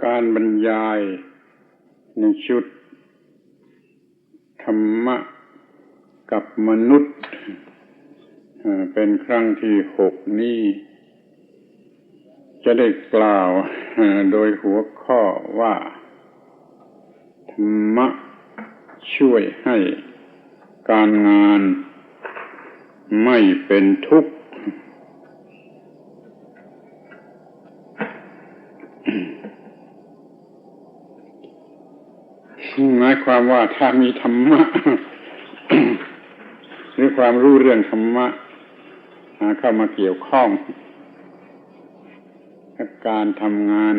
การบรรยายในชุดธรรมะกับมนุษย์เป็นครั้งที่6นี้จะได้กล่าวโดยหัวข้อว่าธรรมะช่วยให้การงานไม่เป็นทุกข์หมายความว่าถ้ามีธรรมะ หรือความรู้เรื่องธรรมะเข้ามาเกี่ยวข้องกับการทำงาน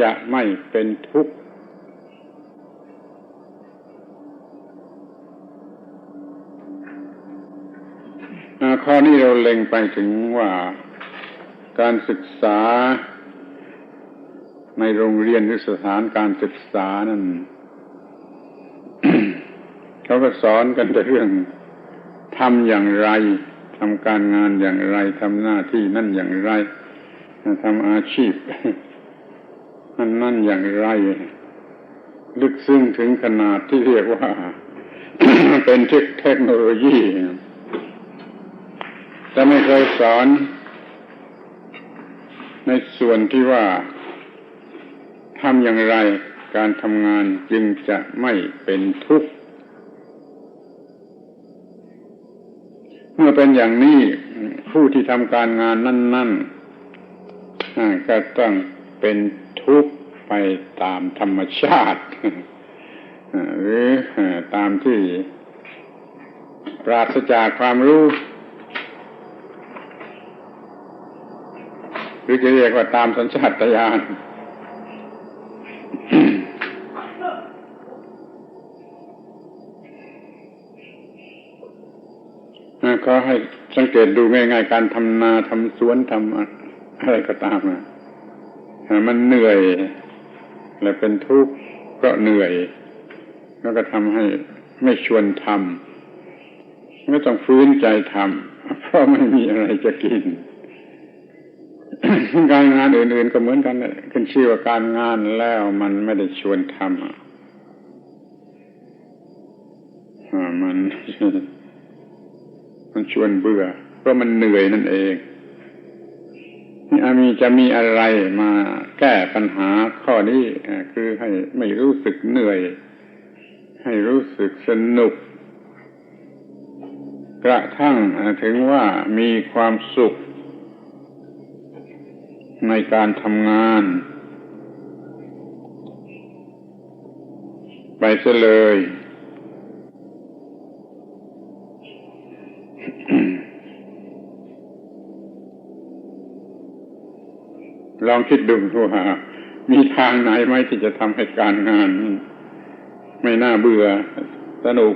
จะไม่เป็นทุกข์ข้อนี้เราเล็งไปถึงว่าการศึกษาในโรงเรียนหรือสถานการศึกษานั้น เขาก็สอนกันแต่เรื่องทำอย่างไรทำการงานอย่างไรทำหน้าที่นั่นอย่างไรทำอาชีพนั่นอย่างไรลึกซึ้งถึงขนาดที่เรียกว่า เป็นเทคโนโลยีแต่ไม่เคยสอนในส่วนที่ว่าทำอย่างไรการทำงานจึงจะไม่เป็นทุกข์เมื่อเป็นอย่างนี้ผู้ที่ทำการงานนั่นก็ต้องเป็นทุกข์ไปตามธรรมชาติหรือตามที่ปราศจากความรู้หรือจะเรียกว่าตามสัญชาตญาณก็ให้สังเกตดูง่ายๆการทำนาทำสวนทำอะไรก็ตามมันเหนื่อยและเป็นทุกข์เพราะเหนื่อยแล้วก็ทำให้ไม่ชวนทำไม่ต้องฝืนใจทำเพราะไม่มีอะไรจะกิน การงานอื่นๆก็เหมือนกันขึ้นชื่อว่าการงานแล้วมันไม่ได้ชวนทำมันชวนเบื่อเพราะมันเหนื่อยนั่นเองนี่จะมีอะไรมาแก้ปัญหาข้อนี้คือให้ไม่รู้สึกเหนื่อยให้รู้สึกสนุกกระทั่งถึงว่ามีความสุขในการทำงานไปเสียเลยลองคิดดูว่ามีทางไหนไหมที่จะทำให้การงานไม่น่าเบื่อสนุก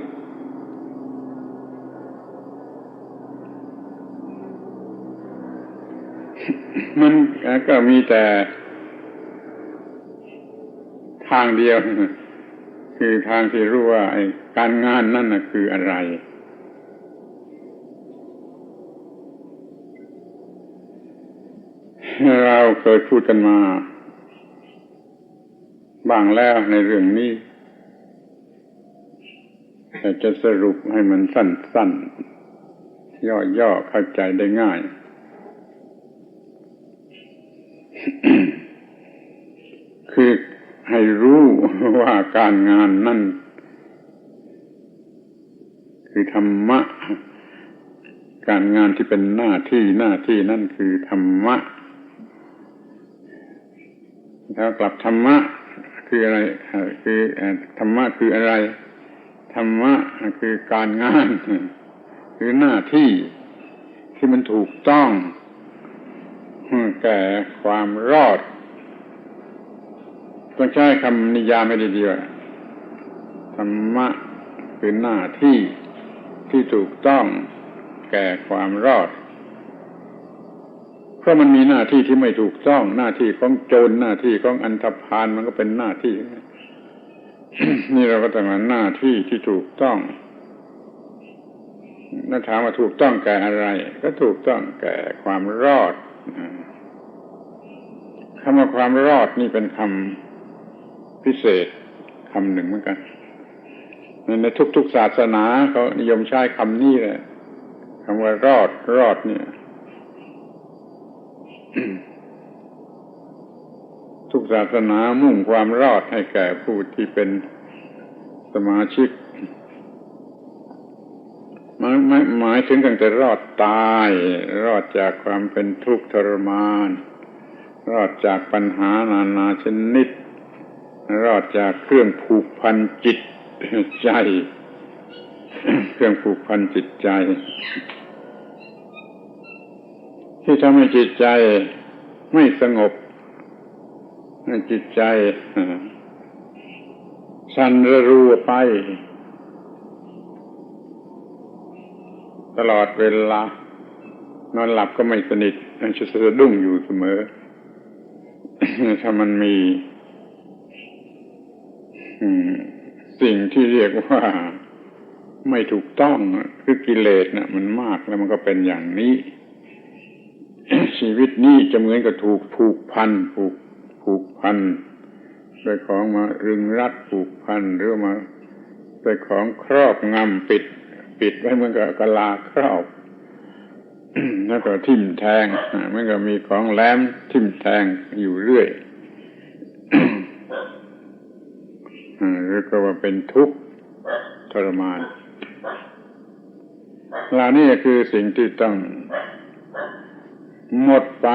มันก็มีแต่ทางเดียวคือทางที่รู้ว่าการงานนั่นคืออะไรเราเคยพูดกันมาบ้างแล้วในเรื่องนี้แต่จะสรุปให้มันสั้นๆย่อๆเข้าใจได้ง่าย คือให้รู้ว่าการงานนั่นคือธรรมะการงานที่เป็นหน้าที่นั่นคือธรรมะถ้ากลับธรรมะคืออะไรคือธรรมะคืออะไรธรรมะคือการงานคือหน้าที่ที่มันถูกต้องแก่ความรอดต้องใช้คำนิยามให้ดีๆธรรมะคือหน้าที่ที่ถูกต้องแก่ความรอดเพราะมันมีหน้าที่ที่ไม่ถูกต้องหน้าที่ของโจรหน้าที่ของอันธพาลมันก็เป็นหน้าที่ นี่เราก็ต้องหาหน้าที่ที่ถูกต้องถ้าถามว่าถูกต้องแก่อะไรก็ถูกต้องแก่ความรอด คำว่าความรอดนี่เป็นคำพิเศษคำหนึ่งเหมือนกันในทุกๆศาสนาเขานิยมใช้คำนี้แหละคำว่ารอดเนี่ยทุกศาสนามุ่งความรอดให้แก่ผู้ที่เป็นสมาชิกหมายถึงตั้งแต่รอดตายรอดจากความเป็นทุกข์ทรมานรอดจากปัญหานานาชนิดรอดจากเครื่องผูกพันจิตใจเครื่องผูกพันจิตใจที่ทำให้จิตใจไม่สงบให้จิตใจสั่นระรัวไปตลอดเวลานอนหลับก็ไม่สนิทจะสะดุ้งอยู่เสมอถ้ามันมีสิ่งที่เรียกว่าไม่ถูกต้องคือกิเลสน่ะมันมากแล้วมันก็เป็นอย่างนี้ ชีวิตนี้จะเหมือนกับถูกผูกพันด้วยของมารึงรัดผูกพันหรือมาด้วยของครอบงำปิดไว้เหมือนกับกะลาครอบแล้วก็ทิ่มแทงมันก็มีของแหลมทิ่มแทงอยู่เรื่อยหรือก็ว่าเป็นทุกข์ทรมานเหล่านี้คือสิ่งที่ต้องหมดไป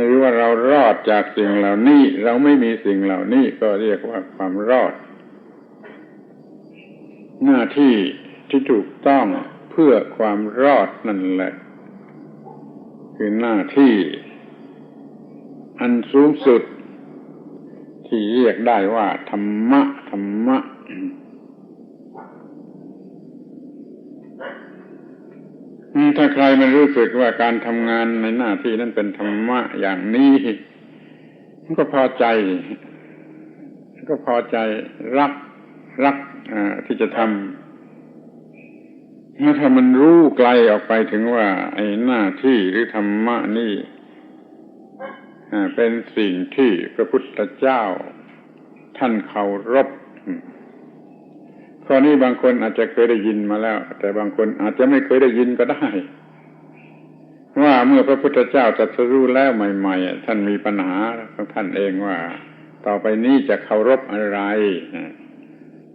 หรือว่าเรารอดจากสิ่งเหล่านี้เราไม่มีสิ่งเหล่านี้ก็เรียกว่าความรอดหน้าที่ที่ถูกต้องเพื่อความรอดนั่นแหละคือหน้าที่อันสูงสุดที่เรียกได้ว่าธรรมะถ้าใครมันรู้สึกว่าการทำงานในหน้าที่นั้นเป็นธรรมะอย่างนี้มันก็พอใจรักที่จะทำถ้ามันรู้ไกลออกไปถึงว่าไอ้หน้าที่หรือธรรมะนี่เป็นสิ่งที่พระพุทธเจ้าท่านเคารพข้อนี้บางคนอาจจะเคยได้ยินมาแล้วแต่บางคนอาจจะไม่เคยได้ยินก็ได้ว่าเมื่อพระพุทธเจ้าตรัสรู้แล้วใหม่ๆท่านมีปัญหาของท่านเองว่าต่อไปนี้จะเคารพอะไร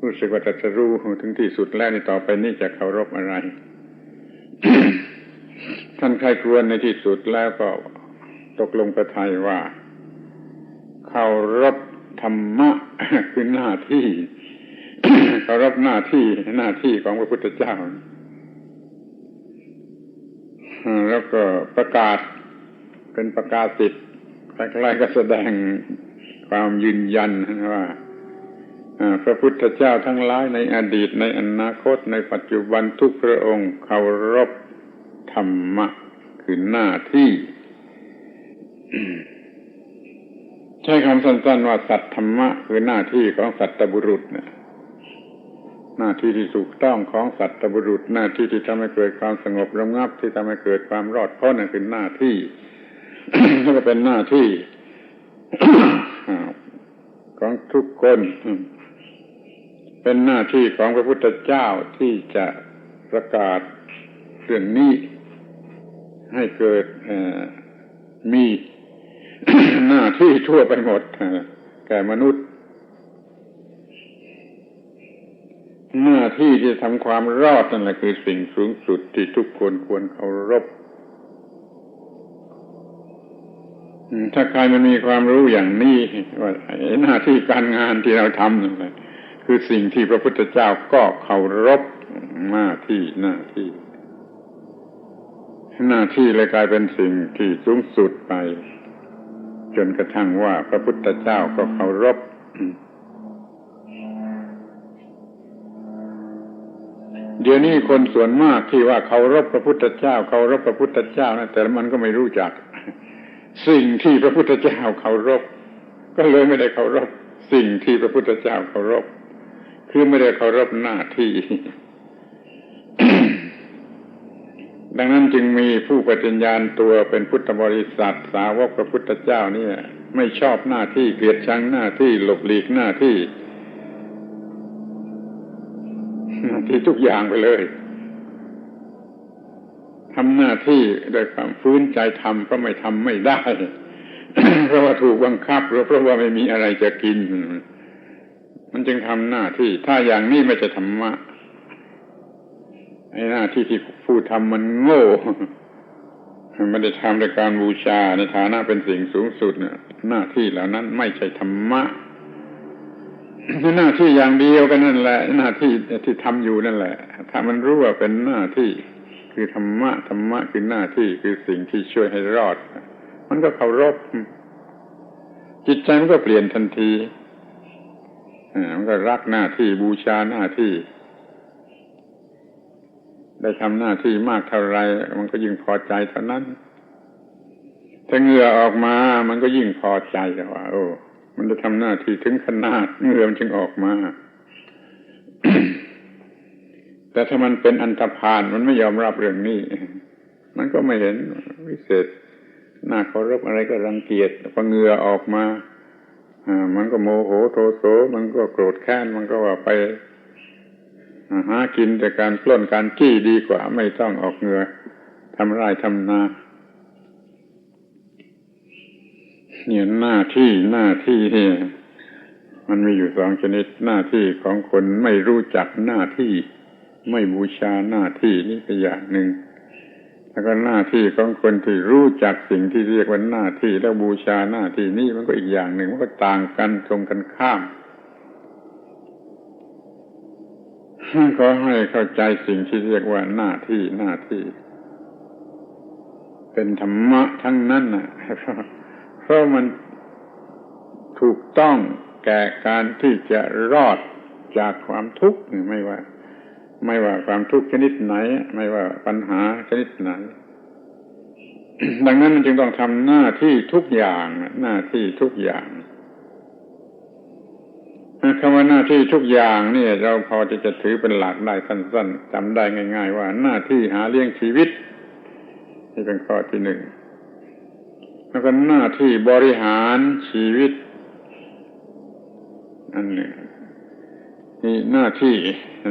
รู้สึกว่าตรัสรู้ถึงที่สุดแล้วนี่ต่อไปนี้จะเคารพอะไร ท่านใครควรในที่สุดแล้วก็ตกลงประทัยว่าเคารพธรรมะคือหน้าที่เคารพหน้าที่ของพระพุทธเจ้าแล้วก็ประกาศเป็นประกาศสิทธิ์คล้ายๆก็แสดงความยืนยันว่าพระพุทธเจ้าทั้งหลายในอดีตในอนาคตในปัจจุบันทุกพระองค์เคารพธรรมะคือหน้าที่ใช้คำสั้นๆว่าสัตธรรมะคือหน้าที่ของสัตตบุรุษเนี่ยหน้าที่ที่ถูกต้องของสัตตบุรุษหน้าที่ที่ทำให้เกิดความสงบระงับที่ทำให้เกิดความรอดพ้นนั่นคือหน้าที่ นั่นก็เป็นหน้าที่ ของทุกคนเป็นหน้าที่ของพระพุทธเจ้าที่จะประกาศเรื่องนี้ให้เกิดมี หน้าที่ทั่วไปหมดแก่มนุษย์หน้าที่ที่ทำความรอดนั่นแหละคือสิ่งสูงสุดที่ทุกคนควรเคารพถ้าใครมันมีความรู้อย่างนี้ว่าหน้าที่การงานที่เราทำนั่นแหละคือสิ่งที่พระพุทธเจ้าก็เคารพหน้าที่เลยกลายเป็นสิ่งที่สูงสุดไปจนกระทั่งว่าพระพุทธเจ้าก็เคารพเดี๋ยวนี้คนส่วนมากที่ว่าเคารพพระพุทธเจ้านะแต่มันก็ไม่รู้จักสิ่งที่พระพุทธเจ้าเคารพก็เลยไม่ได้เคารพสิ่งที่พระพุทธเจ้าเคารพคือไม่ได้เคารพหน้าที่ ดังนั้นจึงมีผู้ปฏิญญาณตัวเป็นพุทธบริษัทสาวกพระพุทธเจ้านี่ไม่ชอบหน้าที่เกลียดชังหน้าที่หลบหลีกหน้าที่ทุกอย่างไปเลยทำหน้าที่โดยความฟื้นใจทำเพราะไม่ทำไม่ได้ เพราะว่าถูกบังคับหรือเพราะว่าไม่มีอะไรจะกินมันจึงทำหน้าที่ถ้าอย่างนี้ไม่ใช่ธรรมะไอ้หน้าที่ที่ผู้ทำมันโง่ไม่ได้ทำด้วยการบูชาในฐานะเป็นสิ่งสูงสุดเนี่ยหน้าที่เหล่านั้นไม่ใช่ธรรมะหน้าที่อย่างเดียวกันนั่นแหละหน้าที่ที่ทำอยู่นั่นแหละถ้ามันรู้ว่าเป็นหน้าที่คือธรรมะธรรมะคือหน้าที่คือสิ่งที่ช่วยให้รอดมันก็เคารพจิตใจมันก็เปลี่ยนทันทีมันก็รักหน้าที่บูชาหน้าที่ได้ทำหน้าที่มากเท่าไรมันก็ยิ่งพอใจเท่านั้นถ้าเหงื่อออกมามันก็ยิ่งพอใจว่าโอ้มันได้ทำหน้าที่ถึงขนาดเหงื่อมันจึงออกมา แต่ถ้ามันเป็นอันธพาลมันไม่ยอมรับเรื่องนี้มันก็ไม่เห็นวิเศษน่าเคารพอะไรก็รังเกียจพอเหงื่อออกมามันก็โมโหโทโสมันก็โกรธแค้นมันก็ว่าไปหากินแต่การปล้นการจี้ดีกว่าไม่ต้องออกเหงื่อทำไร่ทำนาเนี่ยหน้าที่มันมีอยู่สองชนิดหน้าที่ของคนไม่รู้จักหน้าที่ไม่บูชาหน้าที่นี่เป็นอย่างหนึ่งแล้วก็หน้าที่ของคนที่รู้จักสิ่งที่เรียกว่าหน้าที่แล้วบูชาหน้าที่นี่มันก็อีกอย่างหนึ่งมันก็ต่างกันตรงกันข้ามขอให้เข้าใจสิ่งที่เรียกว่าหน้าที่เป็นธรรมะทั้งนั้นน่ะเพราะมันถูกต้องแก่การที่จะรอดจากความทุกข์ไม่ว่าความทุกข์ชนิดไหนไม่ว่าปัญหาชนิดไหน ดังนั้นมันจึงต้องทำหน้าที่ทุกอย่างหน้าที่ทุกอย่างคำว่าหน้าที่ทุกอย่างนี่เราพอจะถือเป็นหลักได้สั้นๆจำได้ง่ายๆว่าหน้าที่หาเลี้ยงชีวิตนี่เป็นข้อที่หนึ่งแล้วก็หน้าที่บริหารชีวิตอันหนึ่งนี่หน้าที่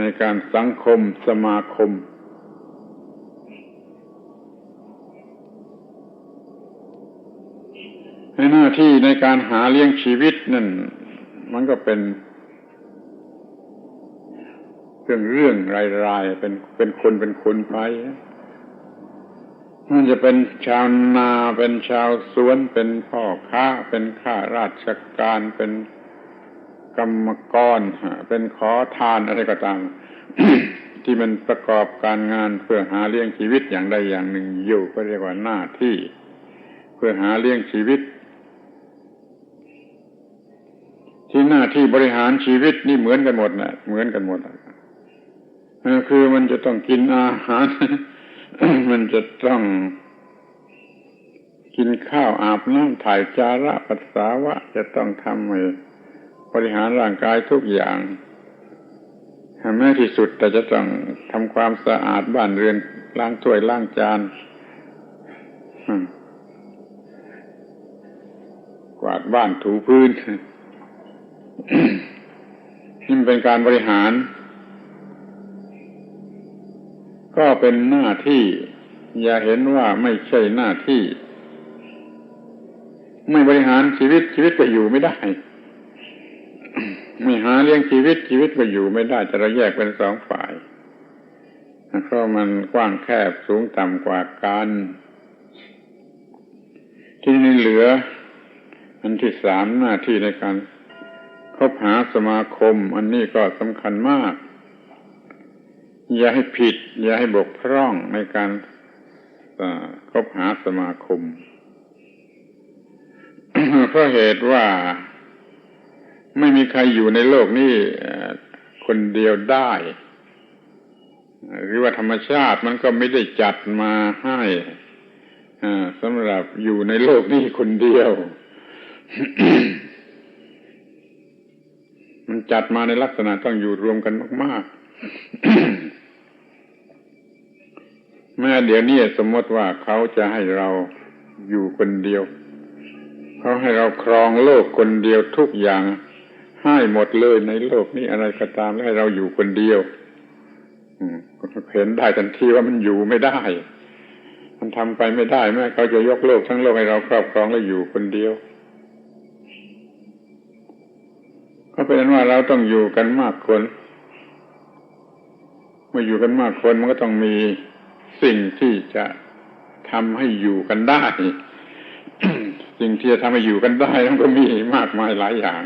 ในการสังคมสมาคมหน้าที่ในการหาเลี้ยงชีวิตนั่นมันก็เป็นเรื่องรายๆเป็นคนไปมันจะเป็นชาวนาเป็นชาวสวนเป็นพ่อค้าเป็นข้าราชการเป็นกรรมกรเป็นขอทานอะไรก็ตาม ที่มันประกอบการงานเพื่อหาเลี้ยงชีวิตอย่างใดอย่างหนึ่งอยู่ก็เรียกว่าหน้าที่เพื่อหาเลี้ยงชีวิตที่หน้าที่บริหารชีวิตนี่เหมือนกันหมดคือมันจะต้องกินอาหาร มันจะต้องกินข้าวอาบน้ำถ่ายจาระปัสสาวะจะต้องทำบริหารร่างกายทุกอย่างแม้ที่สุดแต่จะต้องทำความสะอาดบ้านเรือนล้างถ้วยล้างจานกวาดบ้านถูพื้น นี่เป็นการบริหารก็เป็นหน้าที่อย่าเห็นว่าไม่ใช่หน้าที่ไม่บริหารชีวิตก็อยู่ไม่ได้ ไม่หาเลี้ยงชีวิตก็อยู่ไม่ได้จะแยกเป็นสองฝ่ายเพราะมันกว้างแคบสูงต่ำกว่ากันที่นี่เหลืออันที่สามหน้าที่ในการคบหาสมาคมอันนี้ก็สำคัญมากอย่าให้ผิดอย่าให้บกพร่องในการคบหาสมาคม เพราะเหตุว่าไม่มีใครอยู่ในโลกนี้คนเดียวได้หรือว่าธรรมชาติมันก็ไม่ได้จัดมาให้สำหรับอยู่ในโลกนี้คนเดียว มันจัดมาในลักษณะต้องอยู่รวมกันมากๆ แม้เดี๋ยวนี้สมมติว่าเขาจะให้เราอยู่คนเดียวเขาให้เราครองโลกคนเดียวทุกอย่างให้หมดเลยในโลกนี้อะไรก็ตามแล้วให้เราอยู่คนเดียวเห็นได้ทันทีว่ามันอยู่ไม่ได้มันทำไปไม่ได้แม้เขาจะยกโลกทั้งโลกให้เราครอบครองแล้วอยู่คนเดียวก็เป็นว่าเราต้องอยู่กันมากคนเมื่ออยู่กันมากคนมันก็ต้องมีสิ่งที่จะทำให้อยู่กันได้ สิ่งที่จะทำให้อยู่กันได้มันก็มีมากมายหลายอย่าง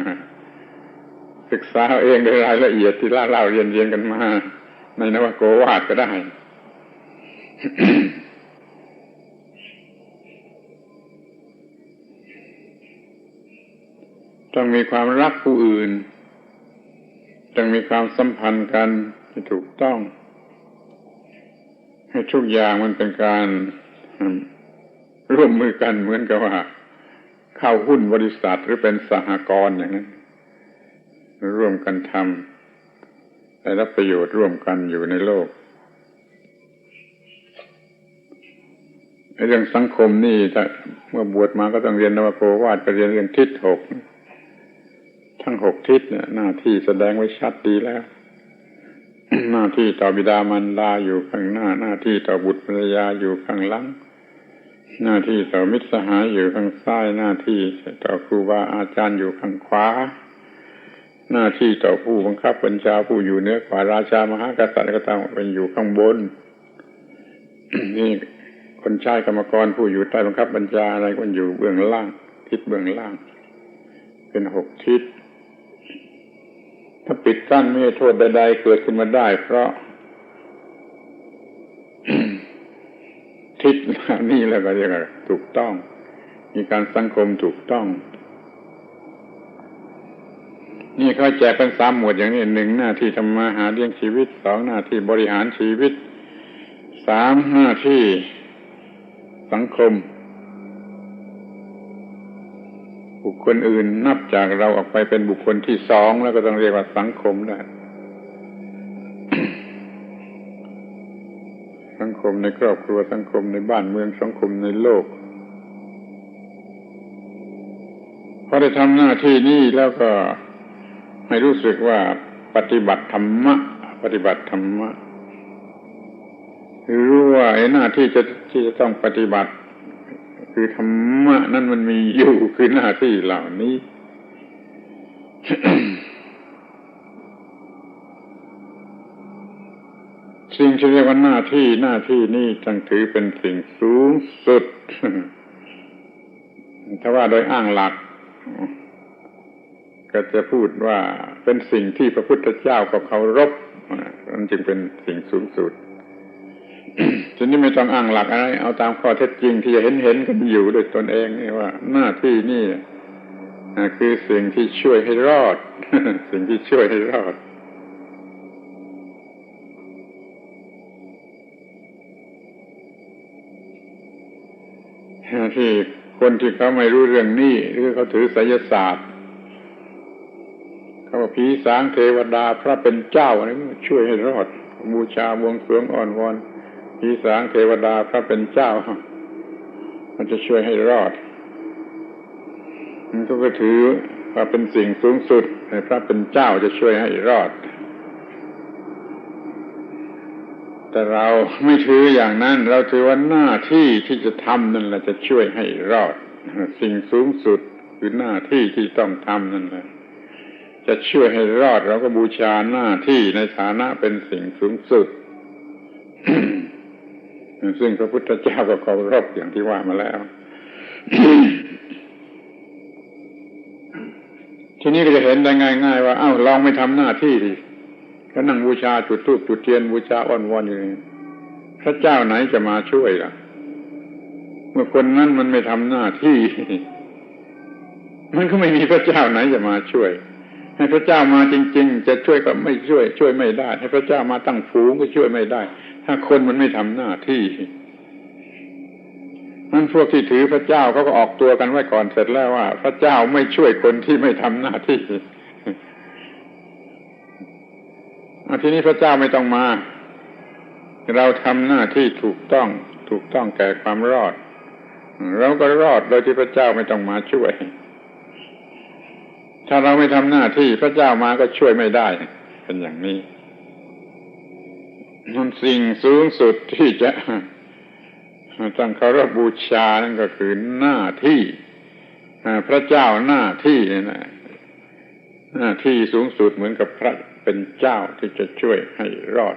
ศึกษาเองโดยรายละเอียดที่เล่าเรียนกันมาในนวโกวาทก็ได้ ต้องมีความรักผู้อื่นต้องมีความสัมพันธ์กันที่ถูกต้องให้ทุกอย่างมันเป็นการร่วมมือกันเหมือนกับว่าเข้าหุ้นบริษัทหรือเป็นสหกรณ์อย่างนั้นร่วมกันทำได้รับประโยชน์ร่วมกันอยู่ในโลกเรื่องสังคมนี่ถ้าเมื่อบวชมาก็ต้องเรียนนวโกวาทก็เรียนเรื่องทิศหกทั้ง6ทิศเนี่ยหน้าที่แสดงไว้ชัดดีแล้ว หน้าที่ต่อบิดามารดาอยู่ข้างหน้าหน้าที่ต่อบุตรภรรยาอยู่ข้างหลังหน้าที่ต่อมิตรสหายอยู่ข้างซ้ายหน้าที่ต่อครูบาอาจารย์อยู่ข้างขวาหน้าที่ต่อผู้บังคับบัญชาผู้อยู่เหนือกว่าราชามหากษัตริย์ก็ต้องเป็นอยู่ข้างบน นี่คนใช้กรรมกรผู้อยู่ใต้บังคับบัญชาอะไรก็อยู่เบื้องล่างทิศเบื้องล่างเป็น6ทิศถ้าปิดกั้นไม่ให้โทษใดๆเกิดขึ้นมาได้เพราะ ทิศนี่แล้วก็เรียกว่าถูกต้องมีการสังคมถูกต้องนี่เขาแจกเป็น3หมวดอย่างนี้1หน้าที่ทำมาหาเลี้ยงชีวิต2หน้าที่บริหารชีวิต3หน้าที่สังคมบุคคลอื่นนับจากเราออกไปเป็นบุคคลที่2แล้วก็ต้องเรียกว่าสังคมได้ สังคมในครอบครัวสังคมในบ้านเมืองสังคมในโลกพอได้ทำหน้าที่นี้แล้วก็ให้รู้สึกว่าปฏิบัติธรรมะรู้ว่าไอ้หน้าที่จะต้องปฏิบัติคือธรรมะนั่นมันมีอยู่คือหน้าที่เหล่านี้ สิ่งที่เรียกว่าหน้าที่นี่ต้องถือเป็นสิ่งสูงสุด ถ้าว่าโดยอ้างหลักก็จะพูดว่าเป็นสิ่งที่พระพุทธเจ้าก็เคารพนั่นจึงเป็นสิ่งสูงสุด ทีนี้ไม่ต้องอ้างหลักอะไรเอาตามข้อเท็จจริงที่จะเห็นกันอยู่ด้วยตนเองนี่ว่าหน้าที่นี่คือสิ่งที่ช่วยให้รอด สิ่งที่ช่วยให้รอดที่คนที่เขาไม่รู้เรื่องนี้หรือเขาถือไสยศาสตร์เขาว่าผีสางเทวดาพระเป็นเจ้าอะไรช่วยให้รอดบูชาบวงสรวงอ้อนวอนผีสางเทวดาพระเป็นเจ้ามันจะช่วยให้รอดมันก็ถือว่าเป็นสิ่งสูงสุดพระเป็นเจ้าจะช่วยให้รอดแต่เราไม่ถืออย่างนั้นเราถือว่าหน้าที่ที่จะทำนั่นแหละจะช่วยให้รอดสิ่งสูงสุดคือหน้าที่ที่ต้องทำนั่นแหละจะช่วยให้รอดเราก็บูชาหน้าที่ในฐานะเป็นสิ่งสูงสุด ซึ่งพระพุทธเจ้าก็เคารพอย่างที่ว่ามาแล้ว ทีนี้ก็จะเห็นได้ง่ายๆว่าอ้าวลองไม่ทำหน้าที่ดิก็นั่งบูชาจุดธูปจุดเทียนบูชาอ้อนวอนอยู่นี่พระเจ้าไหนจะมาช่วยล่ะเมื่อคนนั้นมันไม่ทำหน้าที่ มันก็ไม่มีพระเจ้าไหนจะมาช่วยให้พระเจ้ามาจริงๆจะช่วยก็ไม่ช่วยไม่ได้ให้พระเจ้ามาตั้งฝูงก็ช่วยไม่ได้ถ้าคนมันไม่ทำหน้าที่นั้นพวกที่ถือพระเจ้าเขาก็ออกตัวกันไว้ก่อนเสร็จแล้วว่าพระเจ้าไม่ช่วยคนที่ไม่ทำหน้าที่ทีนี้พระเจ้าไม่ต้องมา เราทำหน้าที่ถูกต้องแก่ความรอดเราก็รอดโดยที่พระเจ้าไม่ต้องมาช่วยถ้าเราไม่ทำหน้าที่พระเจ้ามาก็ช่วยไม่ได้เป็นอย่างนี้มันสิ่งสูงสุดที่จะต้องเคารพบูชานั่นก็คือหน้าที่พระเจ้าหน้าที่นะหน้าที่สูงสุดเหมือนกับพระเป็นเจ้าที่จะช่วยให้รอด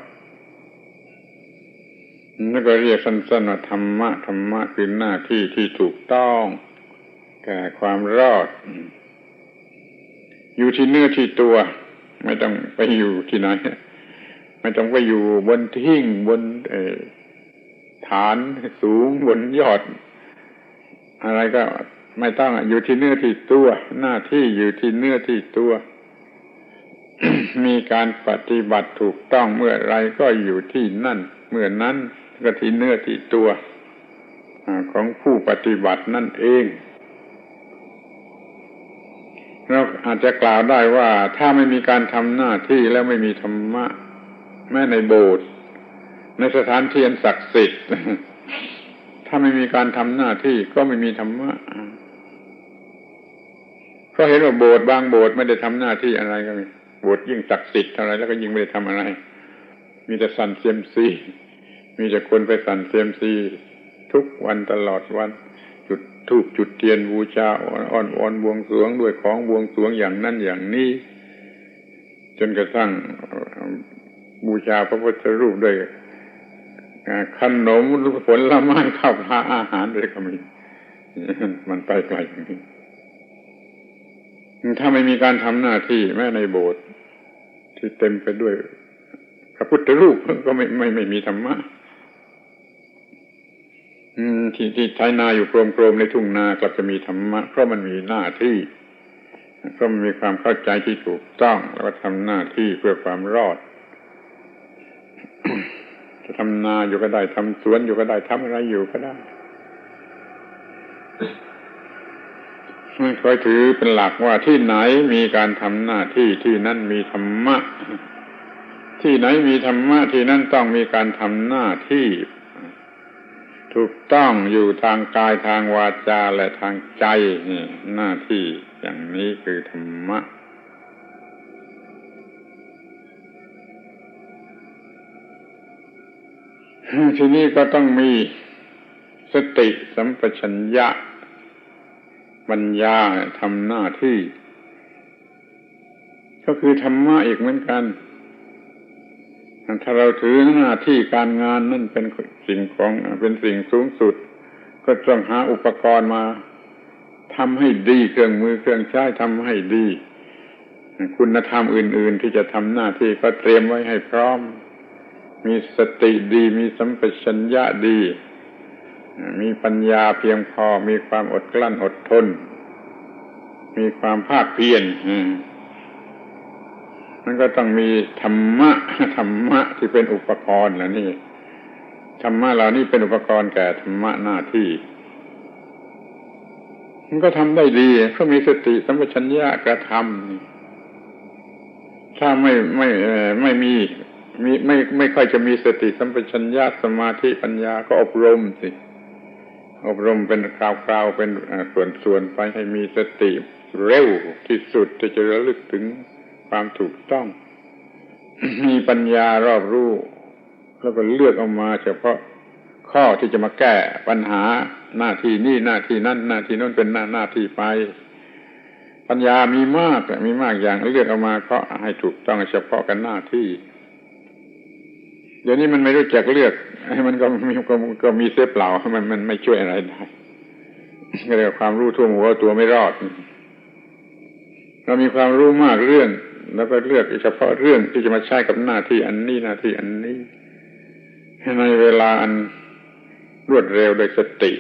นั่นก็เรียกสั้นๆว่าธรรมะคือหน้าที่ที่ถูกต้องแก่ความรอดอยู่ที่เนื้อที่ตัวไม่ต้องไปอยู่ที่ไหนไม่ต้องไปอยู่บนหิ้งบนฐานสูงบนยอดอะไรก็ไม่ต้องอยู่ที่เนื้อที่ตัวหน้าที่อยู่ที่เนื้อที่ตัว มีการปฏิบัติถูกต้องเมื่อไรก็อยู่ที่นั่นเมื่อนั้นก็ที่เนื้อที่ตัวของผู้ปฏิบัตินั่นเองเราอาจจะกล่าวได้ว่าถ้าไม่มีการทำหน้าที่แล้วไม่มีธรรมะแม้ในโบสถ์ในสถานที่อันศักดิ์สิทธิ์ถ้าไม่มีการทำหน้าที่ก็ไม่มีธรรมะเพราะเห็นว่าโบสถ์บางโบสถ์ไม่ได้ทำหน้าที่อะไรก็มีโบสถ์ยิ่งศักดิ์สิทธิ์เท่าไรแล้วก็ยิ่งไม่ได้ทำอะไรมีแต่สั่นเซียมซีมีแต่คนไปสั่นเซียมซีทุกวันตลอดวันจุดธูปจุดเทียนบูชาอ้อนวอนบวงสรวงด้วยของบวงสรวงอย่างนั้นอย่างนี้จนกระทั่งบูชาพระพุทธรูปด้วยขนมหรือผลไม้ข้าวปลาอาหารอะไรก็มีมันไปไกลอย่างนี้ถ้าไม่มีการทำหน้าที่แม้ในโบสถ์ที่เต็มไปด้วยพระพุทธรูปก็ไม่มีธรรมะที่ไถนาอยู่โครมๆในทุ่งนากลับจะมีธรรมะเพราะมันมีหน้าที่เพราะมันมีความเข้าใจที่ถูกต้องแล้วก็ทำหน้าที่เพื่อความรอด จะทำนาอยู่ก็ได้ทำสวนอยู่ก็ได้ทำอะไรอยู่ก็ได้ไม่ค่อยถือเป็นหลักว่าที่ไหนมีการทำหน้าที่ที่นั่นมีธรรมะที่ไหนมีธรรมะที่นั่นต้องมีการทำหน้าที่ถูกต้องอยู่ทางกายทางวาจาและทางใจนี่หน้าที่อย่างนี้คือธรรมะทีนี้ก็ต้องมีสติสัมปชัญญะปัญญาทำหน้าที่ก็คือธรรมะอีกเหมือนกันถ้าเราถือหน้าที่การงานนั่นเป็นสิ่งสูงสุดก็ต้องหาอุปกรณ์มาทำให้ดีเครื่องมือเครื่องใช้ทำให้ดีคุณธรรมอื่นๆที่จะทำหน้าที่ก็เตรียมไว้ให้พร้อมมีสติดีมีสัมปชัญญะดีมีปัญญาเพียงพอมีความอดกลั้นอดทนมีความภาคเพียรมันก็ต้องมีธรรมะที่เป็นอุปกรณ์แล้วนี่ธรรมะเหล่านี้เป็นอุปกรณ์แก่ธรรมะหน้าที่มันก็ทำได้ดีเพราะมีสติสัมปชัญญะกระทำถ้าไม่มีไม่ค่อยจะมีสติสัมปชัญญะสมาธิปัญญาก็อบรมสิอบรมเป็นคราวๆเป็นส่วนๆไปให้มีสติเร็วที่สุดที่จะระลึกถึงความถูกต้อง มีปัญญารอบรู้แล้วก็เลือกเอามาเฉพาะข้อที่จะมาแก้ปัญหาหน้าที่นี่หน้าที่นั่นหน้าที่โน้นเป็นหน้าที่ไปปัญญามีมากอย่างเลือกเอามาก็ให้ถูกต้องเฉพาะกันหน้าที่เดี๋ยวนี้มันไม่รู้จักเลือกมันก็มีเสียเปล่ามันไม่ช่วยอะไรได้ก็เรียกความรู้ท่วมหัวตัวไม่รอดเรามีความรู้มากเรื่องแล้วก็เลือกเฉพาะเรื่องที่จะมาใช้กับหน้าที่อันนี้หน้าที่อันนี้ในเวลาอันรวดเร็วโดยสติ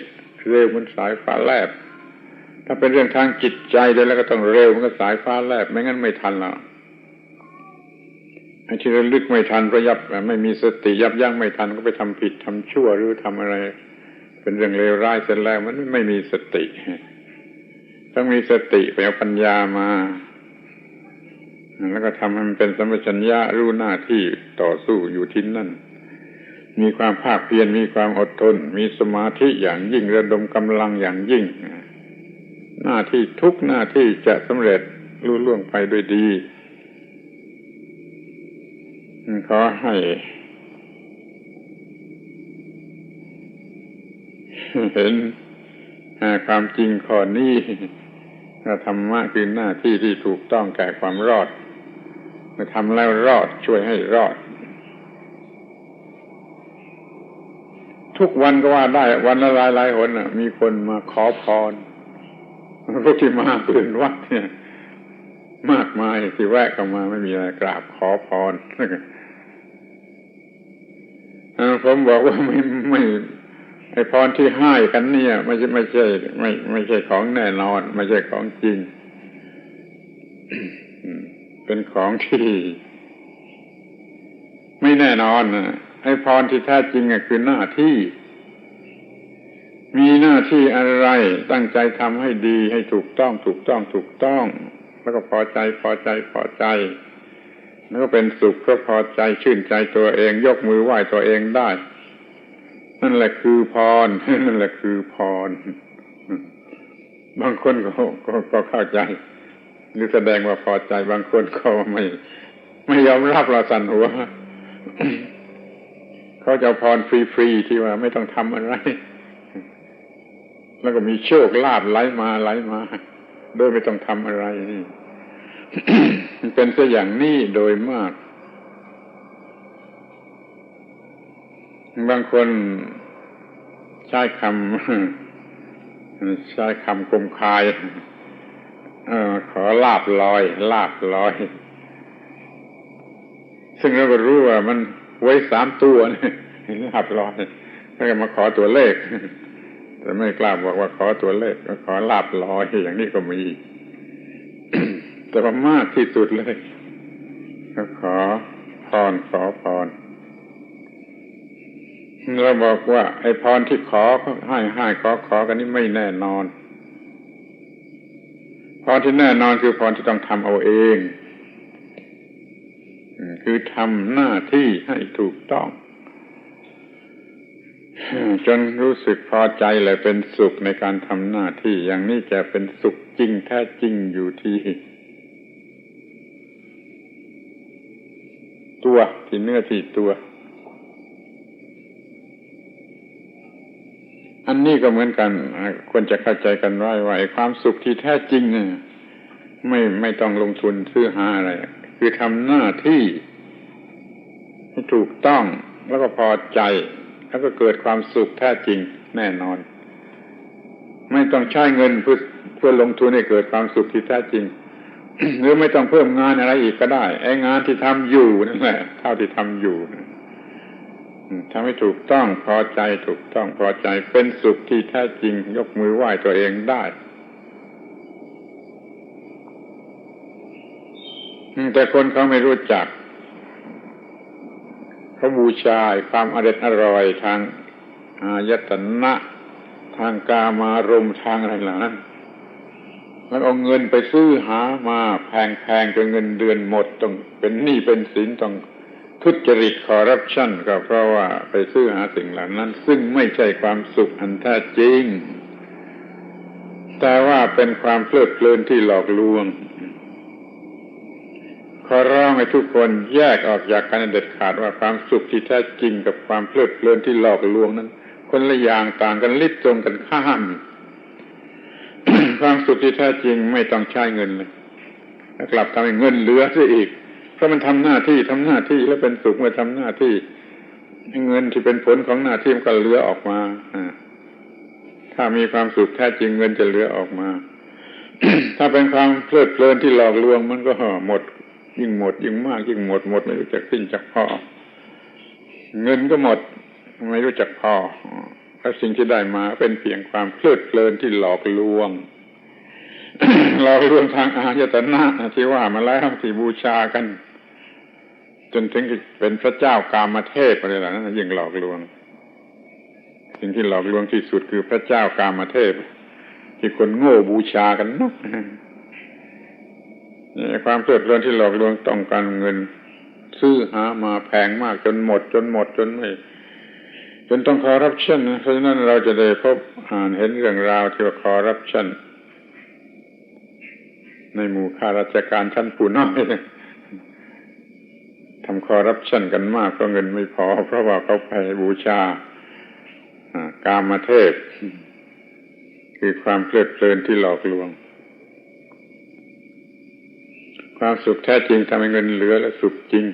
เร็วเหมือนสายฟ้าแลบถ้าเป็นเรื่องทางจิตใจแล้วก็ต้องเร็วเหมือนกับสายฟ้าแลบไม่งั้นไม่ทันหรอกไอ้ที่ระลึกไม่ทันเพราะไม่มีสติยับยั้งไม่ทันก็ไปทำผิดทำชั่วหรือทำอะไรเป็นเรื่องเลวร้ายเสร็จแล้วมันไม่มีสติต้องมีสติไปเอาปัญญามาแล้วก็ทำให้มันเป็นสัมปชัญญะรู้หน้าที่ต่อสู้อยู่ที่นั่น มีความภาคเพียรมีความอดทนมีสมาธิอย่างยิ่งระดมกำลังอย่างยิ่งหน้าที่ทุกหน้าที่จะสำเร็จลุล่วงไปด้วยดีขอให้เห็นความจริงข้อนี้ธรรมะคือหน้าที่ที่ถูกต้องแก่ความรอดเมื่อทำแล้วรอดช่วยให้รอดทุกวันก็ว่าได้วันละหลายหนมีคนมาขอพรพวกที่มาตื่นวัดเนี่ยมากมายที่แวะเข้ามาไม่มีอะไรกราบขอพรผมบอกว่าไม่ไอ้พรที่ให้กันเนี่ยไม่ใช่ของแน่นอนไม่ใช่ของจริงเป็นของที่ไม่แน่นอนไอ้พรที่แท้จริงคือหน้าที่มีหน้าที่อะไรตั้งใจทำให้ดีให้ถูกต้องแล้วก็พอใจแล้วก็เป็นสุขเพราะพอใจชื่นใจตัวเองยกมือไหว้ตัวเองได้นั่นแหละคือพรนั่นแหละคือพรบางคนก็เข้าใจหรือแสดงว่าพอใจบางคนก็ไม่ยอมรับเราสั่นหัวเขาจะพรฟรีๆที่ว่าไม่ต้องทำอะไรแล้วก็มีโชคลาภไหลมาโดยไม่ต้องทำอะไรนี่ เป็นซะอย่างนี้โดยมากบางคนใช้คำคมคายขอลาภลอยซึ่งเราก็รู้ว่ามันไว้3 ตัวนี่ลาภลอยแล้วก็มาขอตัวเลขแต่ไม่กล้าบอกว่าขอตัวเลขก็ขอลาภลอยอย่างนี้ก็มี แต่ว่ามากที่สุดเลยก็ขอพรเราบอกว่าไอ้พรที่ขอให้ขอกันนี่ไม่แน่นอนพรที่แน่นอนคือพรที่ต้องทำเอาเองคือทำหน้าที่ให้ถูกต้องจนรู้สึกพอใจและเป็นสุขในการทำหน้าที่อย่างนี้จะเป็นสุขจริงแท้จริงอยู่ที่ตัวที่เนื้อที่ตัวอันนี้ก็เหมือนกันควรจะเข้าใจกันไว้ว่าความสุขที่แท้จริงไม่ต้องลงทุนซื้อหาอะไรคือทำหน้าที่ให้ถูกต้องแล้วก็พอใจแล้วก็เกิดความสุขแท้จริงแน่นอนไม่ต้องใช้เงินเพื่อลงทุนให้เกิดความสุขที่แท้จริง หรือไม่ต้องเพิ่มงานอะไรอีกก็ได้ไอ้งานที่ทำอยู่นั่นแหละเท่าที่ทำอยู่ทำให้ถูกต้องพอใจเป็นสุขที่แท้จริงยกมือไหว้ตัวเองได้แต่คนเขาไม่รู้จักเขาบูชาความอร่อยทางอายตนะทางกามารมณ์ทางอะไรเหล่านั้นแล้วเอาเงินไปซื้อหามาแพงจนเงินเดือนหมดต้องเป็นหนี้เป็นสินต้องทุจริตคอร์รัปชันก็เพราะว่าไปซื้อหาสิ่งเหล่านั้นซึ่งไม่ใช่ความสุขอันแท้จริงแต่ว่าเป็นความเพลิดเพลินที่หลอกลวงขอร้องให้ทุกคนแยกออกจากกันเด็ดขาดว่าความสุขที่แท้จริงกับความเพลิดเพลินที่หลอกลวงนั้นคนละอย่างต่างกันลิบตรงกันข้าม ความสุขที่แท้จริงไม่ต้องใช้เงินเลยกลับทำให้เงินเหลือซะอีกเพราะมันทำหน้าที่แล้วเป็นสุขเมื่อทำหน้าที่เงินที่เป็นผลของหน้าที่มันก็เหลือออกมาถ้ามีความสุขแท้จริงเงินจะเหลือออกมา ถ้าเป็นความเพลิดเพลินที่หลอกลวงมันก็หมดยิ่งมากยิ่งหมดไม่รู้จักสิ้นจักพอเงินก็หมดไม่รู้จักพอแล้วสิ่งที่ได้มาเป็นเพียงความเพลิดเพลินที่หลอกลวง หลอกลวงทางอายตนะที่ว่ามาแล้วที่บูชากันจนถึงเป็นพระเจ้ากามเทพอะไรเหล่านั้นยิ่งหลอกลวงสิ่งที่หลอกลวงที่สุดคือพระเจ้ากามเทพที่คนโง่บูชากันนักความเพลิดเพลินที่หลอกลวงต้องการเงินซื้อหามาแพงมากจนหมดจนไม่ เป็นต้องคอร์รัปชันนะเพราะฉะนั้นเราจะได้พบอ่านเห็นเรื่องราวที่ว่าคอร์รัปชันในหมู่ข้าราชการชั้นผู้น้อยทำคอร์รัปชันกันมากเพราะเงินไม่พอเพราะว่าเขาไปบูชากามเทพคือความเพลิดเพลินที่หลอกลวงความสุขแท้จริงทำให้เงินเหลือและสุขจริง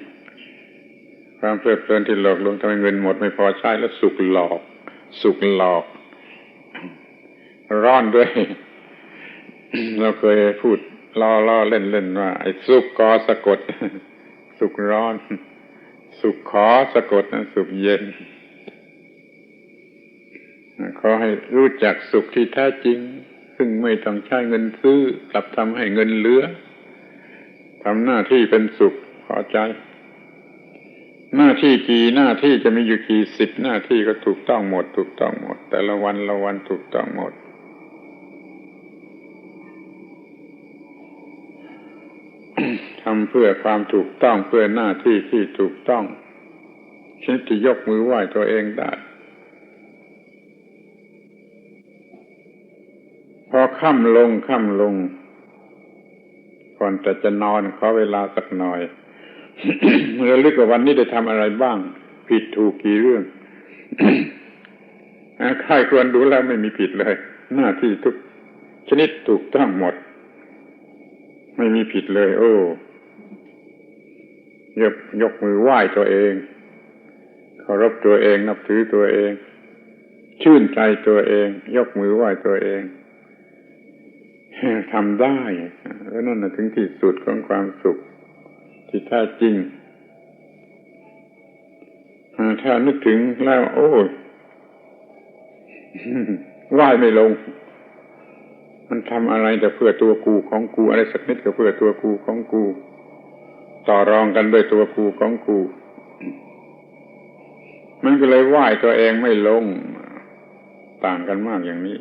ความเพลิดเพลินที่หลอกลวงทำให้เงินหมดไม่พอใช้และสุขหลอกร้อนด้วยเราเคยพูดล้อเล่นว่าไอ้สุขกอสะกดสุขร้อนสุขขอสะกดนะสุขเย็นขอให้รู้จักสุขที่แท้จริงซึ่งไม่ต้องใช้เงินซื้อกลับทำให้เงินเหลือทำหน้าที่เป็นสุขพอใจหน้าที่กี่หน้าที่จะมีอยู่กี่10หน้าที่ก็ถูกต้องหมดแต่ละวันถูกต้องหมดทำเพื่อความถูกต้องเพื่อหน้าที่ที่ถูกต้องชนิดที่ยกมือไหว้ตัวเองได้พอค่ำลงก่อนแต่จะนอนขอเวลาสักหน่อย เมื่อลึกว่าวันนี้ได้ทำอะไรบ้างผิดถูกกี่เรื่อง ใครควรดูแล้วไม่มีผิดเลยหน้าที่ทุกชนิดถูกต้องหมดไม่มีผิดเลยโอ้ยกมือไหว้ตัวเองเคารพตัวเองนับถือตัวเองชื่นใจตัวเองยกมือไหว้ตัวเองทำได้แล้วนั่นถึงที่สุดของความสุขที่แท้จริงถ้านึกถึงแล้วโอ้ยไหว้ไม่ลงมันทำอะไรแต่เพื่อตัวกูของกูอะไรสักนิดก็เพื่อตัวกูของกูต่อรองกันด้วยตัวกูของกูมันก็เลยไหว้ตัวเองไม่ลงต่างกันมากอย่างนี้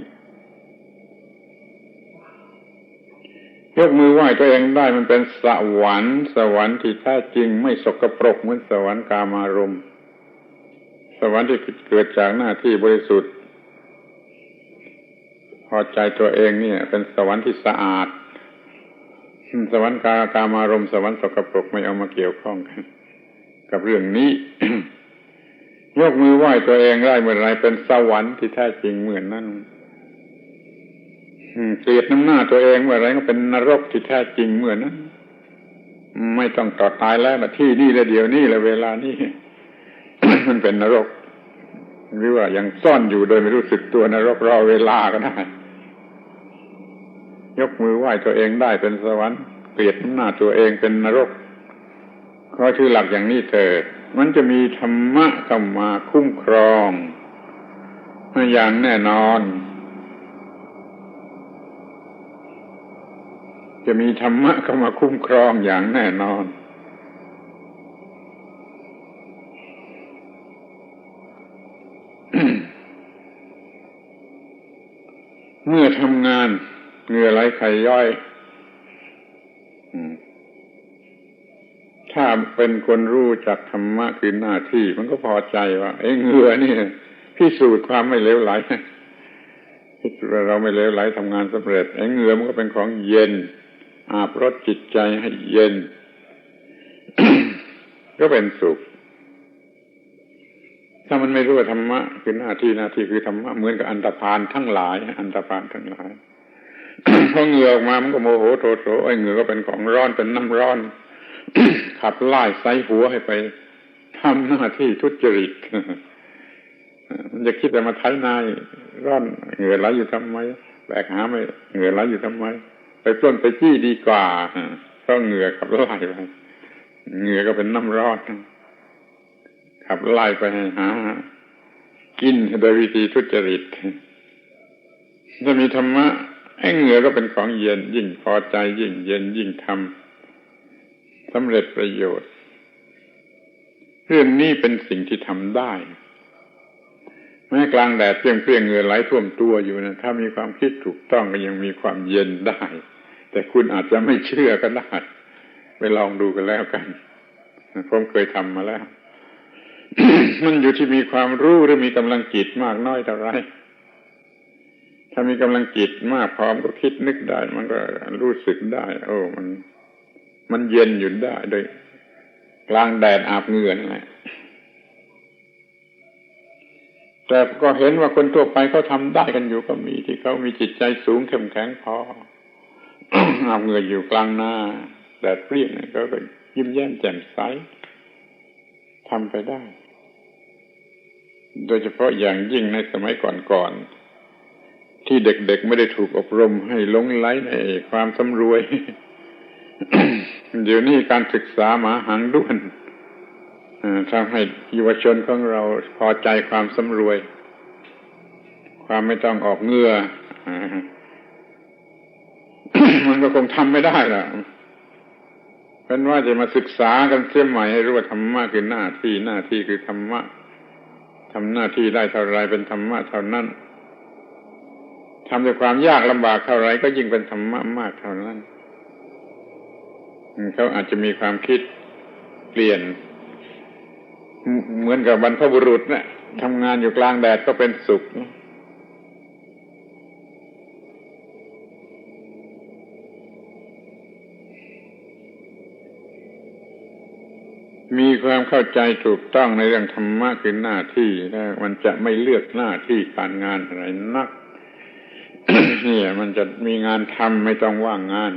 ยกมือไหว้ตัวเองได้มันเป็นสวรรค์ที่แท้จริงไม่สกปรกเหมือนสวรรค์กามารมณ์สวรรค์ที่เกิดจากหน้าที่บริสุทธิ์พอใจตัวเองเนี่ยเป็นสวรรค์ที่สะอาดสวรรค์กามารมณ์สวรรค์สกปรกไม่เอามาเกี่ยวข้องกันกับเรื่องนี้ ยกมือไหว้ตัวเองได้เมื่อไรเป็นสวรรค์ที่แท้จริงเหมือนนั้นเกลียดน้ำหน้าตัวเองเมื่อไรก็เป็นนรกที่แท้จริงเหมือนนั้นไม่ต้องต่อตายแล้วนะที่นี่และเดี๋ยวนี้และเวลานี้ มันเป็นนรกหรือว่ายังซ่อนอยู่โดยไม่รู้สึกตัวนรกรอเวลาก็ได้ยกมือไหว้ตัวเองได้เป็นสวรรค์เกลียดน้ำหน้าตัวเองเป็นนรกขอถือหลักอย่างนี้เถิดมันจะมีธรรมะเข้ามาคุ้มครองอย่างแน่นอนจะมีธรรมะเข้ามาคุ้มครองอย่างแน่นอนเมื่อทำงานเหงื่อไหลไขย่อยถ้าเป็นคนรู้จักธรรมะคือหน้าที่มันก็พอใจว่าเหงื่อนี่พิสูจน์ความไม่เลวไหลพิสูจน์ว่าเราไม่เลวไหลทำงานสำเร็จเหงื่อมันก็เป็นของเย็นอาบรดจิตใจให้เย็น ก็เป็นสุขถ้ามันไม่รู้ว่าธรรมะคือหน้าที่คือธรรมะเหมือนกับอันธพาลทั้งหลายพอเหงื่อออกมามันก็โมโหโทโสเหงื่อก็เป็นของร้อนเป็นน้ำร้อน ขับไล่ใส่หัวให้ไปทำหน้าที่ทุจริต มันจะคิดแต่มาไถนายร้อนเหงื่อไหลอยู่ทำไมแบกหาไม่เหงื่อไหลอยู่ทำไมไปปล้นไปจี้ดีกว่าเพราะเหงื่อขับไล่ไปเหงื่อก็เป็นน้ำร้อนขับไล่ไปหากินโดยวิธีทุจริตถ้ามีธรรมะเหงื่อก็เป็นของเย็นยิ่งพอใจยิ่งเย็นยิ่งทำสำเร็จประโยชน์เรื่องนี้เป็นสิ่งที่ทำได้แม้กลางแดดเปรี้ยงเหงื่อไหลท่วมตัวอยู่นะถ้ามีความคิดถูกต้องก็ยังมีความเย็นได้แต่คุณอาจจะไม่เชื่อก็ได้ไปลองดูกันแล้วกันผมเคยทำมาแล้ว มันอยู่ที่มีความรู้หรือมีกำลังจิตมากน้อยเท่าไรถ้ามีกำลังจิตมากพร้อมก็คิดนึกได้มันก็รู้สึกได้โอ้มันเย็นอยู่ได้โดยกลางแดดอาบเหงื่อนั่นแหละแต่ก็เห็นว่าคนทั่วไปเขาทำได้กันอยู่ก็มีที่เขามีจิตใจสูงเข้มแข็งพอ อาบเหงื่ออยู่กลางหน้าแดดเปรี้ยงเขาก็ยิ้มแย้มแจ่มใสทำไปได้โดยเฉพาะอย่างยิ่งในสมัยก่อนๆที่เด็กๆไม่ได้ถูกอบรมให้หลงไหลในความสำรวย เดี๋ยวนี้การศึกษาหมาหางด้วนทำให้เยาวชนของเราพอใจความสำรวยความไม่ต้องออกเหงื่อ มันก็คงทำไม่ได้ล่ะเป็นว่าจะมาศึกษากันเสียใหม่ให้รู้ว่าธรรมะคือหน้าที่คือธรรมะทำหน้าที่ได้เท่าไรเป็นธรรมะเท่านั้นทำด้วยความยากลำบากเท่าไรก็ยิ่งเป็นธรรมะมากเท่านั้นเขาอาจจะมีความคิดเปลี่ยนเหมือนกับบรรพบุรุษนะทำงานอยู่กลางแดดก็เป็นสุขมีความเข้าใจถูกต้องในเรื่องธรรมะคือหน้าที่แล้วมันจะไม่เลือกหน้าที่การงานอะไรนัก นี่มันจะมีงานทำไม่ต้องว่างงาน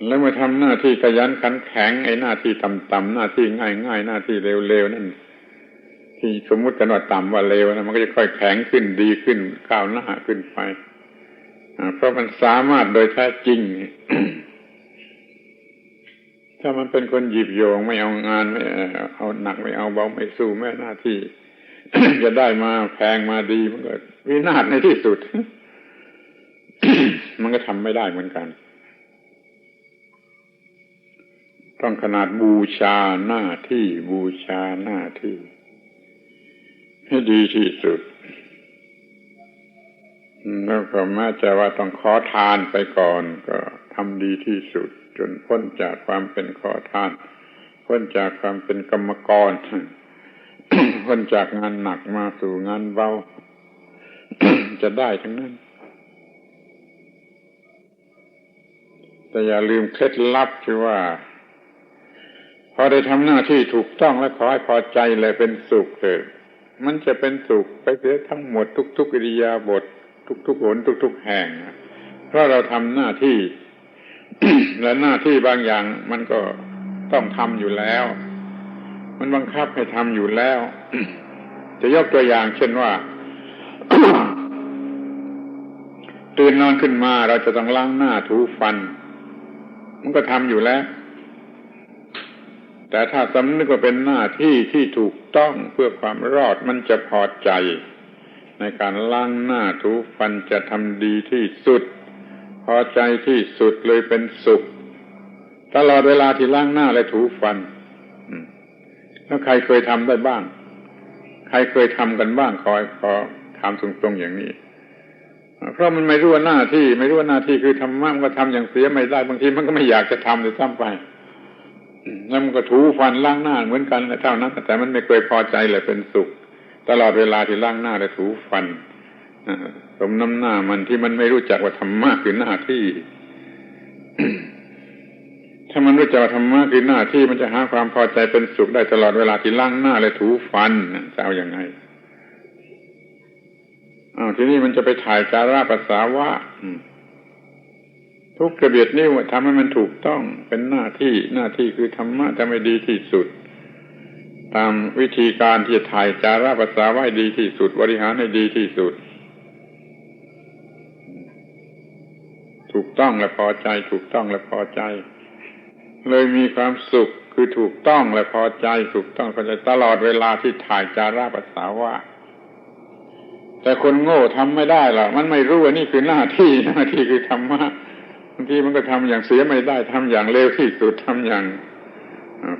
แล้วมาทำหน้าที่ขยันขันแข็งไอ้หน้าที่ต่ำๆหน้าที่ง่ายๆหน้าที่เร็วๆนั่นที่สมมุติกันว่าต่ำว่าเร็วนะมันก็จะค่อยแข็งขึ้นดีขึ้นก้าวหน้าขึ้นไปเพราะมันสามารถโดยแท้จริง ถ้ามันเป็นคนหยิบโยงไม่เอางานไม่เอาหนักไม่เอาเบาไม่สู้แม่หน้าที่ จะได้มาแพงมาดีมันก็วินาศในที่สุด มันก็ทำไม่ได้เหมือนกันต้องขนาดบูชาหน้าที่ให้ดีที่สุดแล้วก็แม้จะว่าต้องขอทานไปก่อนก็ทำดีที่สุดจนพ้นจากความเป็นขอทานพ้นจากความเป็นกรรมกร พ้นจากงานหนักมาสู่งานเบา จะได้ทั้งนั้นแต่อย่าลืมเคล็ดลับที่ว่าพอได้ทำหน้าที่ถูกต้องและขอให้พอใจเลยเป็นสุขเถิดมันจะเป็นสุขไปเสียทั้งหมดทุกๆอิริยาบถทุกๆหนทุกๆแห่งเพราะเราทำหน้าที่ และหน้าที่บางอย่างมันก็ต้องทำอยู่แล้วมันบังคับให้ทำอยู่แล้ว จะยกตัวอย่างเช่นว่า ตื่นนอนขึ้นมาเราจะต้องล้างหน้าถูฟันมันก็ทำอยู่แล้วแต่ถ้าสำนึกว่าเป็นหน้าที่ที่ถูกต้องเพื่อความรอดมันจะพอใจในการล้างหน้าถูฟันจะทำดีที่สุดพอใจที่สุดเลยเป็นสุขตลอดเวลาที่ล้างหน้าและถูฟันแล้วใครเคยทำได้บ้างใครเคยทำกันบ้างขอถามตรงๆอย่างนี้เพราะมันไม่รู้ว่าหน้าที่คือธรรมะมันก็ทำอย่างเสียไม่ได้บางทีมันก็ไม่อยากจะทำเลยซ้ำไปแล้วมันก็ถูฟันล้างหน้าเหมือนกันเท่านั้นแต่มันไม่เคยพอใจเลยเป็นสุขตลอดเวลาที่ล้างหน้าและถูฟันสมน้ำหน้ามันที่มันไม่รู้จักว่าธรรมะคือหน้าที่ ถ้ามันรู้จักว่าธรรมะคือหน้าที่มันจะหาความพอใจเป็นสุขได้ตลอดเวลาที่ล้างหน้าและถูฟันจะเอาอย่างไงทีนี้มันจะไปถ่ายจาระปัสสาวะทุกกระเบียดนิ้วทำให้มันถูกต้องเป็นหน้าที่คือธรรมะทำให้ดีที่สุดตามวิธีการที่จะถ่ายจาระปัสสาวะให้ดีที่สุดบริหารให้ดีที่สุดถูกต้องและพอใจถูกต้องและพอใจเลยมีความสุขคือถูกต้องและพอใจถูกต้องพอใจตลอดเวลาที่ถ่ายจาระปัสสาวะแต่คนโง่ทำไม่ได้หรอกมันไม่รู้ว่านี่คือหน้าที่คือธรรมะบางทีมันก็ทำอย่างเสียไม่ได้ทำอย่างเลวที่สุดทำอย่าง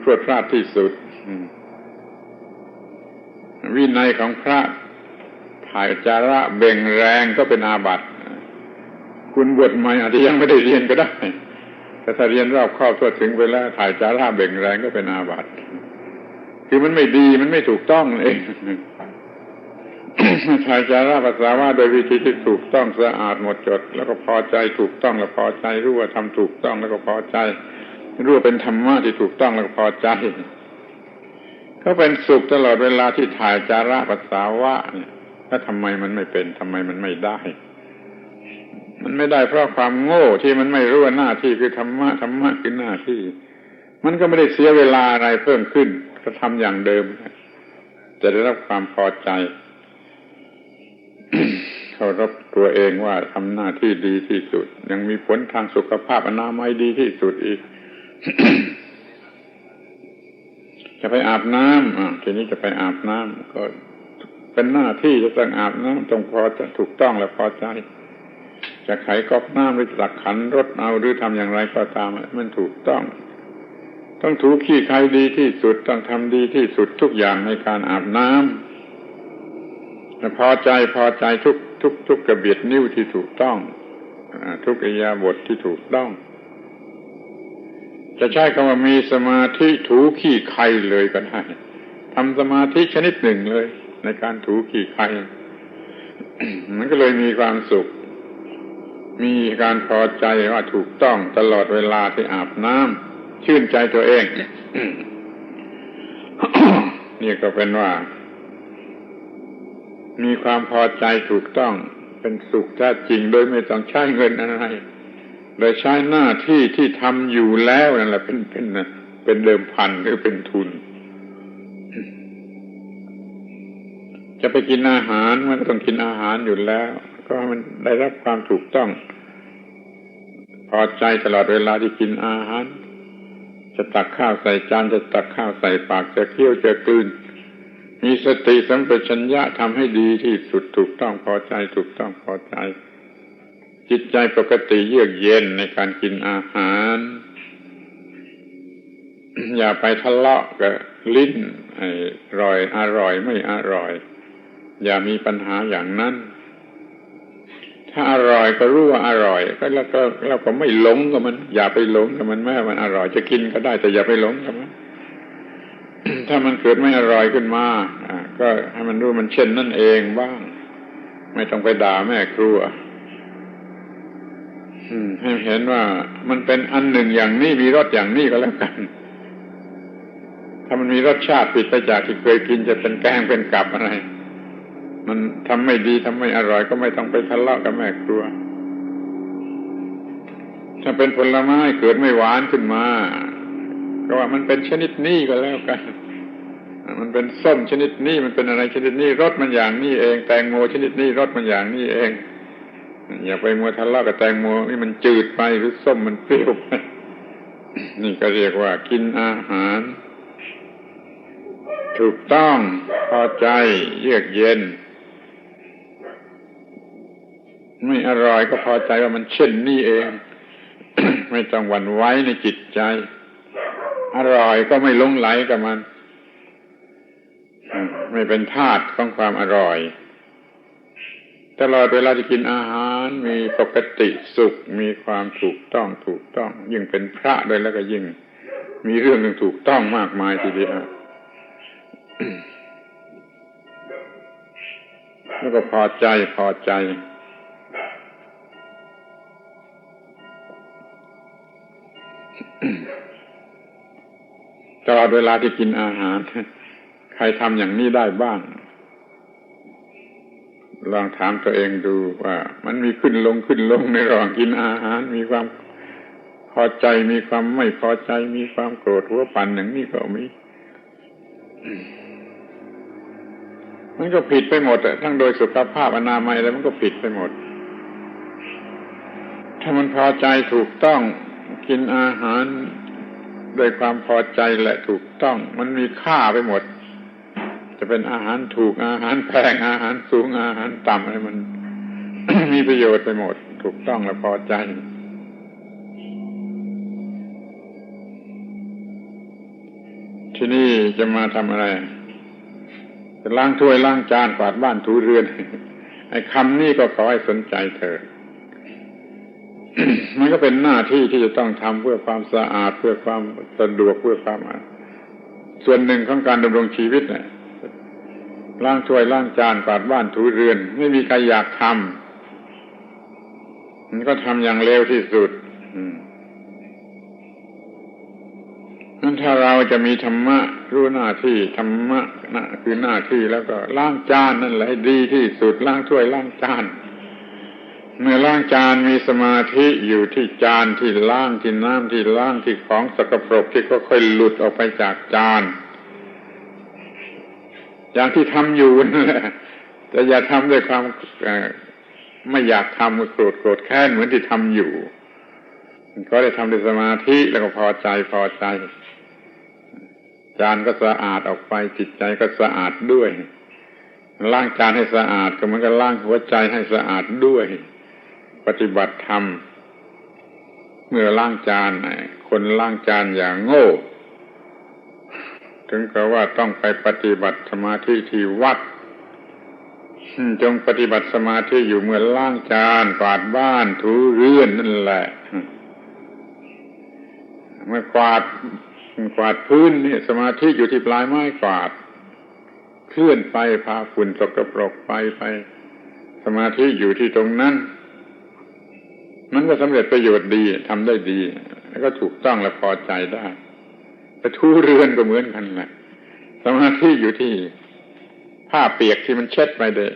พรวดพลาดที่สุดวินัยของพระถ่ายจาระเบ่งแรงก็เป็นอาบัติคุณบวชใหม่อาจจะยังไม่ได้เรียนก็ได้แต่ถ้าเรียนรอบครอบทั่วถึงไปแล้วถ่ายจาระเบ่งแรงก็เป็นอาบัติ คือมันไม่ดีมันไม่ถูกต้องเองชายจาระปัสสาวะโดยวิธีที่ถูกต้องสะอาดหมดจดแล้วก็พอใจถูกต้องแล้วพอใจรู้ว่าทำถูกต้องแล้วก็พอใจรู้ว่าเป็นธรรมะที่ถูกต้องแล้วก็พอใจเขาเป็นสุขตลอดเวลาที่ถ่ายจาระปัสสาวะเนี่ยแล้วทำไมมันไม่เป็นทำไมมันไม่ได้มันไม่ได้เพราะความโง่ที่มันไม่รู้ว่าหน้าที่คือธรรมะธรรมะคือหน้าที่มันก็ไม่ได้เสียเวลาอะไรเพิ่มขึ้นก็ทำอย่างเดิมจะได้รับความพอใจเคารพตัวเองว่าทำหน้าที่ดีที่สุดยังมีผลทางสุขภาพอนามัยดีที่สุดอีก จะไปอาบน้ำทีนี้จะไปอาบน้ำก็เป็นหน้าที่จะต้องอาบน้ำต้องพอจะถูกต้องและพอใจจะไขก๊อกน้ำหรือตักขันรดเอาหรือทำอย่างไรก็ตามมันถูกต้องถูขี้ใครดีที่สุดต้องทำดีที่สุดทุกอย่างในการอาบน้ำพอใจทุกกระเบียดนิ้วที่ถูกต้องทุกอิริยาบถที่ถูกต้องจะใช้คำว่ามีสมาธิถูขี้ใครเลยก็ได้ทำสมาธิชนิดหนึ่งเลยในการถูขี้ใคร มันก็เลยมีความสุขมีการพอใจว่าถูกต้องตลอดเวลาที่อาบน้ำชื่นใจตัวเอง นี่ก็เป็นว่ามีความพอใจถูกต้องเป็นสุขแท้จริงโดยไม่ต้องใช้เงินอะไรโดยใช้หน้าที่ที่ทำอยู่แล้วนั่นแหละเป็นเดิมพันหรือเป็นทุนจะไปกินอาหารมันก็ต้องกินอาหารอยู่แล้วก็ให้มันได้รับความถูกต้องพอใจตลอดเวลาที่กินอาหารจะตักข้าวใส่จานจะตักข้าวใส่ปากจะเคี้ยวจะกลืนมีสติสัมปชัญญะทำให้ดีที่สุดถูกต้องพอใจถูกต้องพอใจจิตใจปกติเยือกเย็นในการกินอาหาร อย่าไปทะเลาะกับลิ้นอร่อยไม่อร่อยอย่ามีปัญหาอย่างนั้นถ้าอร่อยก็รู้ว่าอร่อยก็แล้วก็ไม่หลงกับมันอย่าไปหลงกับมันแม้มันอร่อยจะกินก็ได้แต่อย่าไปหลงกับมัน ถ้ามันเกิดไม่อร่อยขึ้นมาก็ให้มันรู้มันเช่นนั่นเองบ้างไม่ต้องไปด่าแม่ครัวให้เห็นว่ามันเป็นอันหนึ่งอย่างนี้มีรสอย่างนี้ก็แล้วกันถ้ามันมีรสชาติผิดไปจากที่เคยกินจะเป็นแกงเป็นกับอะไรมันทำไม่ดีทำไม่อร่อยก็ไม่ต้องไปทะเลาะกับแม่ครัวถ้าเป็นผลไม้เกิดไม่หวานขึ้นมาก็ว่ามันเป็นชนิดนี้ก็แล้วกันมันเป็นส้มชนิดนี้มันเป็นอะไรชนิดนี้รสมันอย่างนี้เองแตงโมชนิดนี้รสมันอย่างนี้เองอย่าไปมัวทะเลาะกับแตงโมนี่มันจืดไปหรือส้มมันเปรี้ยวไปนี่ก็เรียกว่ากินอาหารถูกต้องพอใจเยือกเย็นไม่อร่อยก็พอใจว่ามันเช่นนี้เอง ไม่ต้องหวั่นไหวในจิตใจอร่อยก็ไม่หลงไหลกับมันไม่เป็นทาสของความอร่อยตลอดเวลาที่กินอาหารมีปกติสุขมีความถูกต้องยิ่งเป็นพระด้วยแล้วก็ยิ่งมีเรื่องถูกต้องมากมายทีเดียวแล้วก็พอใจตลอดเวลาที่กินอาหารใครทำอย่างนี้ได้บ้างลองถามตัวเองดูว่ามันมีขึ้นลงในระหว่างกินอาหารมีความพอใจมีความไม่พอใจมีความโกรธหัวปั่นอย่างนี้ก็มีมันก็ผิดไปหมดทั้งโดยสุขภาพอนามัยแล้วมันก็ผิดไปหมดถ้ามันพอใจถูกต้องกินอาหารด้วยความพอใจและถูกต้องมันมีค่าไปหมดจะเป็นอาหารถูกอาหารแพงอาหารสูงอาหารต่ำอะไรมัน มีประโยชน์ไปหมดถูกต้องและพอใจที่นี่จะมาทำอะไรจะล้างถ้วยล้างจานกวาดบ้านถูเรือน ไอ้คำนี้ก็ขอให้สนใจเธอ มันก็เป็นหน้าที่ที่จะต้องทำเพื่อความสะอาดเพื่อความสะดวกเพื่อความ ส่วนหนึ่งของการดำรงชีวิตน่ะล้างถ้วยล้างจานกวาดบ้านถูเรือนไม่มีใครอยากทำมันก็ทำอย่างเลวที่สุดนั้นถ้าเราจะมีธรรมะรู้หน้าที่ธรรมะนะคือหน้าที่แล้วก็ล้างจานนั่นแหละให้ดีที่สุดล้างถ้วยล้างจานเมื่อล้างจานมีสมาธิอยู่ที่จานที่ล้างที่น้ำที่ล้างที่ของสกปรกที่ก็ค่อยหลุดออกไปจากจานอย่างที่ทำอยู่นั่นแหละแต่อย่าทำด้วยความไม่อยากทำโกรธแค้นเหมือนที่ทำอยู่ก็ได้ทำด้วยสมาธิแล้วก็พอใจจานก็สะอาดออกไปจิตใจก็สะอาดด้วยล้างจานให้สะอาดก็เหมือนกับล้างหัวใจให้สะอาดด้วยปฏิบัติธรรมเมื่อล้างจานคนล้างจานอย่างโง่ถึงกับว่าต้องไปปฏิบัติสมาธิที่วัดจงปฏิบัติสมาธิอยู่เมื่อล้างจานกวาดบ้านถูเรือนนั่นแหละเมื่อกวาดพื้นนี่สมาธิอยู่ที่ปลายไม้กวาดเคลื่อนไปพาฝุ่นสกปรกไปสมาธิอยู่ที่ตรงนั้นมันก็สำเร็จประโยชน์ดีทำได้ดีแล้วก็ถูกต้องและพอใจได้แต่ถูเรือนก็เหมือนกันแหละสมาธิอยู่ที่ผ้าเปียกที่มันเช็ดไปได้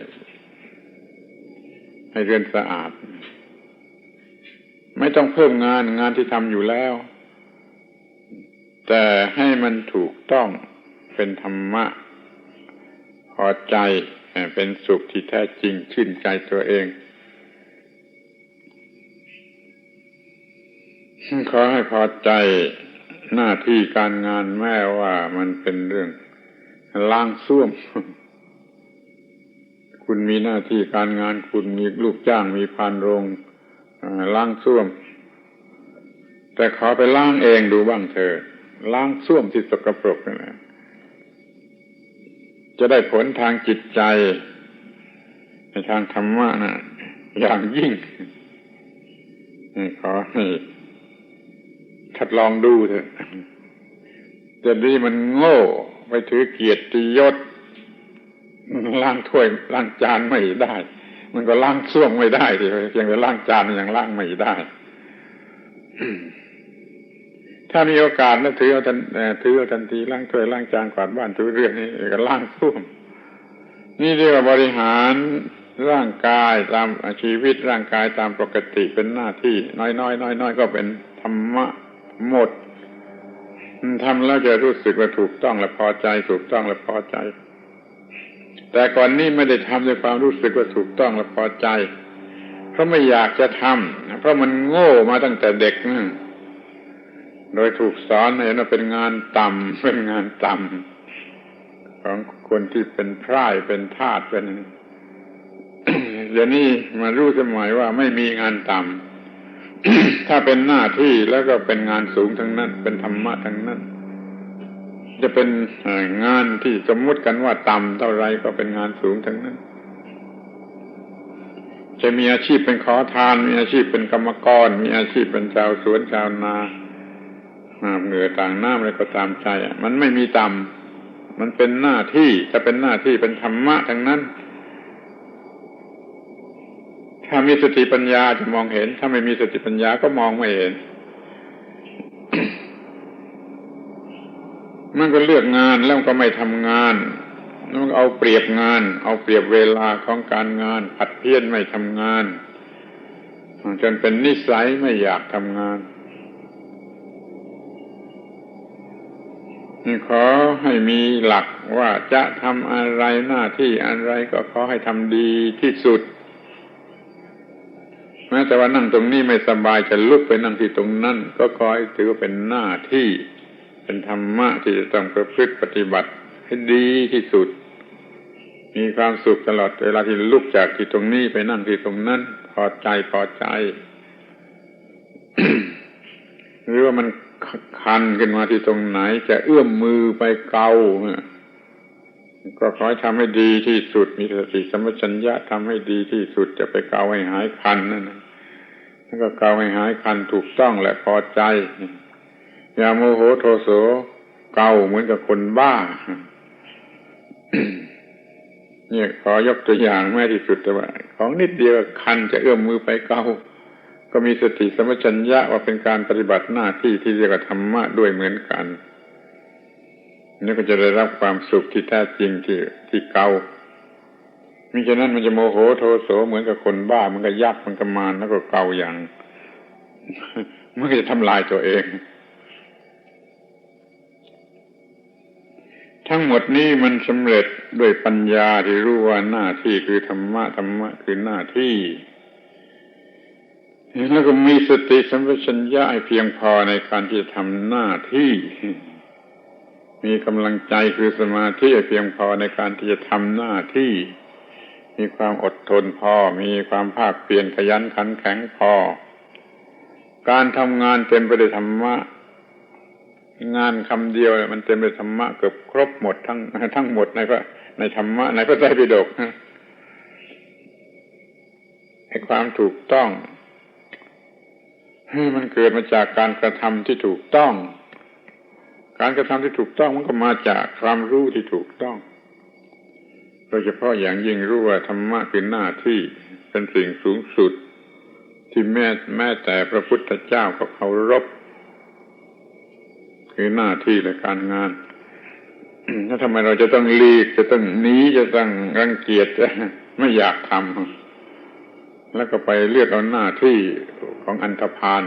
ให้เรือนสะอาดไม่ต้องเพิ่มงานที่ทำอยู่แล้วแต่ให้มันถูกต้องเป็นธรรมะพอใจเป็นสุขที่แท้จริงชื่นใจตัวเองขอให้พอใจหน้าที่การงานแม้ว่ามันเป็นเรื่องล้างส้วมคุณมีหน้าที่การงานคุณมีลูกจ้างมีพานโรงล้างส้วมแต่ขอไปล้างเองดูบ้างเถอะล้างส้วมที่สกปรกนั่นแหละจะได้ผลทางจิตใจในทางธรรมะนะอย่างยิ่งขอให้ทดลองดูเถอะจะดีมันโง่ไปถือเกียรติยศล้างถ้วยล้างจานไม่ได้มันก็ล้างส้วมไม่ได้ทีเพียงแต่ล้างจานยังล้างไม่ได้ ถ้ามีโอกาสแล้วถือเอาทันทีล้างถ้วยล้างจานกวาดบ้านถูเรือนนี่ก็ล้างส้วมนี่เรียกว่าบริหารร่างกายตามชีวิตร่างกายตามปกติเป็นหน้าที่น้อยก็เป็นธรรมะหมดทำแล้วจะรู้สึกว่าถูกต้องและพอใจถูกต้องและพอใจแต่ก่อนนี้ไม่ได้ทำด้วยความรู้สึกว่าถูกต้องและพอใจเพราะไม่อยากจะทำเพราะมันโง่มาตั้งแต่เด็กโดยถูกสอนเห็นว่าเป็นงานต่ำเป็นงานต่ำของคนที่เป็นพร่ายเป็นทาสเป็นเดี๋ยวนี้มารู้สมัยว่าไม่มีงานต่ำ ถ้าเป็นหน้าที่แล้วก็เป็นงานสูงทั้งนั้นเป็นธรรมะทั้งนั้นจะเป็นงานที่สมมุติกันว่าต่ำเท่าไรก็เป็นงานสูงทั้งนั้นจะมีอาชีพเป็นขอทานมีอาชีพเป็นกรรมกรมีอาชีพเป็นชาวสวนชาวนาเหงื่อต่างน้ำอะไรก็ตามใจมันไม่มีต่ำมันเป็นหน้าที่ถ้าเป็นหน้าที่เป็นธรรมะทั้งนั้นถ้ามีสติปัญญาจะมองเห็นถ้าไม่มีสติปัญญาก็มองไม่เห็น มันก็เลือกงานแล้วก็ไม่ทำงานมันก็เอาเปรียบงานเอาเปรียบเวลาของการงานผัดเพี้ยนไม่ทำงานจนเป็นนิสัยไม่อยากทำงานขอให้มีหลักว่าจะทำอะไรหน้าที่อะไรก็ขอให้ทำดีที่สุดแม้แต่ว่านั่งตรงนี้ไม่สบายจะลุกไปนั่งที่ตรงนั้นก็ขอให้ถือว่าเป็นหน้าที่เป็นธรรมะที่จะต้องประพฤติปฏิบัติให้ดีที่สุดมีความสุขตลอดเวลาที่ลุกจากที่ตรงนี้ไปนั่งที่ตรงนั้นพอใจ หรือว่ามันคันขึ้นมาที่ตรงไหนจะเอื้อมมือไปเกาก็ขอให้ทำให้ดีที่สุดมีสติสัมปชัญญะทำให้ดีที่สุดจะไปเกาให้หายคันนั่นแล้วก็เกาให้หายคันถูกต้องและพอใจอย่าโมโหโทโส เกาเหมือนกับคนบ้า เนี่ยขอยกตัวอย่างแม้ที่สุดแต่ว่าของนิดเดียวคันจะเอื้อมมือไปเกาก็มีสติสัมปชัญญะว่าเป็นการปฏิบัติหน้าที่ที่เรียกว่าธรรมะด้วยเหมือนกันนี่ก็จะได้รับความสุขที่แท้จริงที่เกามิฉะนั้นมันจะโมโหโทโสเหมือนกับคนบ้ามันก็ยักมันก็มารแล้วก็เกาอย่าง มันก็จะทำลายตัวเองทั้งหมดนี้มันสำเร็จด้วยปัญญาที่รู้ว่าหน้าที่คือธรรมะธรรมะคือหน้าที่แล้วก็มีสติสัมปชัญญะให้เพียงพอในการที่จะทำหน้าที่มีกำลังใจคือสมาธิให้เพียงพอในการที่จะทำหน้าที่มีความอดทนพอมีความภาคเพียรขยันขันแข็งพอการทำงานเต็มไปด้วยธรรมะงานคำเดียวมันเต็มไปด้วยธรรมะเกือบครบหมดทั้งหมดในธรรมะในพระไตรปิฎกให้ความถูกต้องมันเกิดมาจากการกระทำที่ถูกต้องการกระทำที่ถูกต้องมันก็มาจากความรู้ที่ถูกต้องโดยเฉพาะอย่างยิ่งรู้ว่าธรรมะคือหน้าที่เป็นสิ่งสูงสุดที่แม้แต่พระพุทธเจ้าก็เคารพคือหน้าที่และการงานแล้วทำไมเราจะต้องหลีกจะต้องหนีจะต้องรังเกียจไม่อยากทำแล้วก็ไปเลือกเอาหน้าที่ของอันธพาล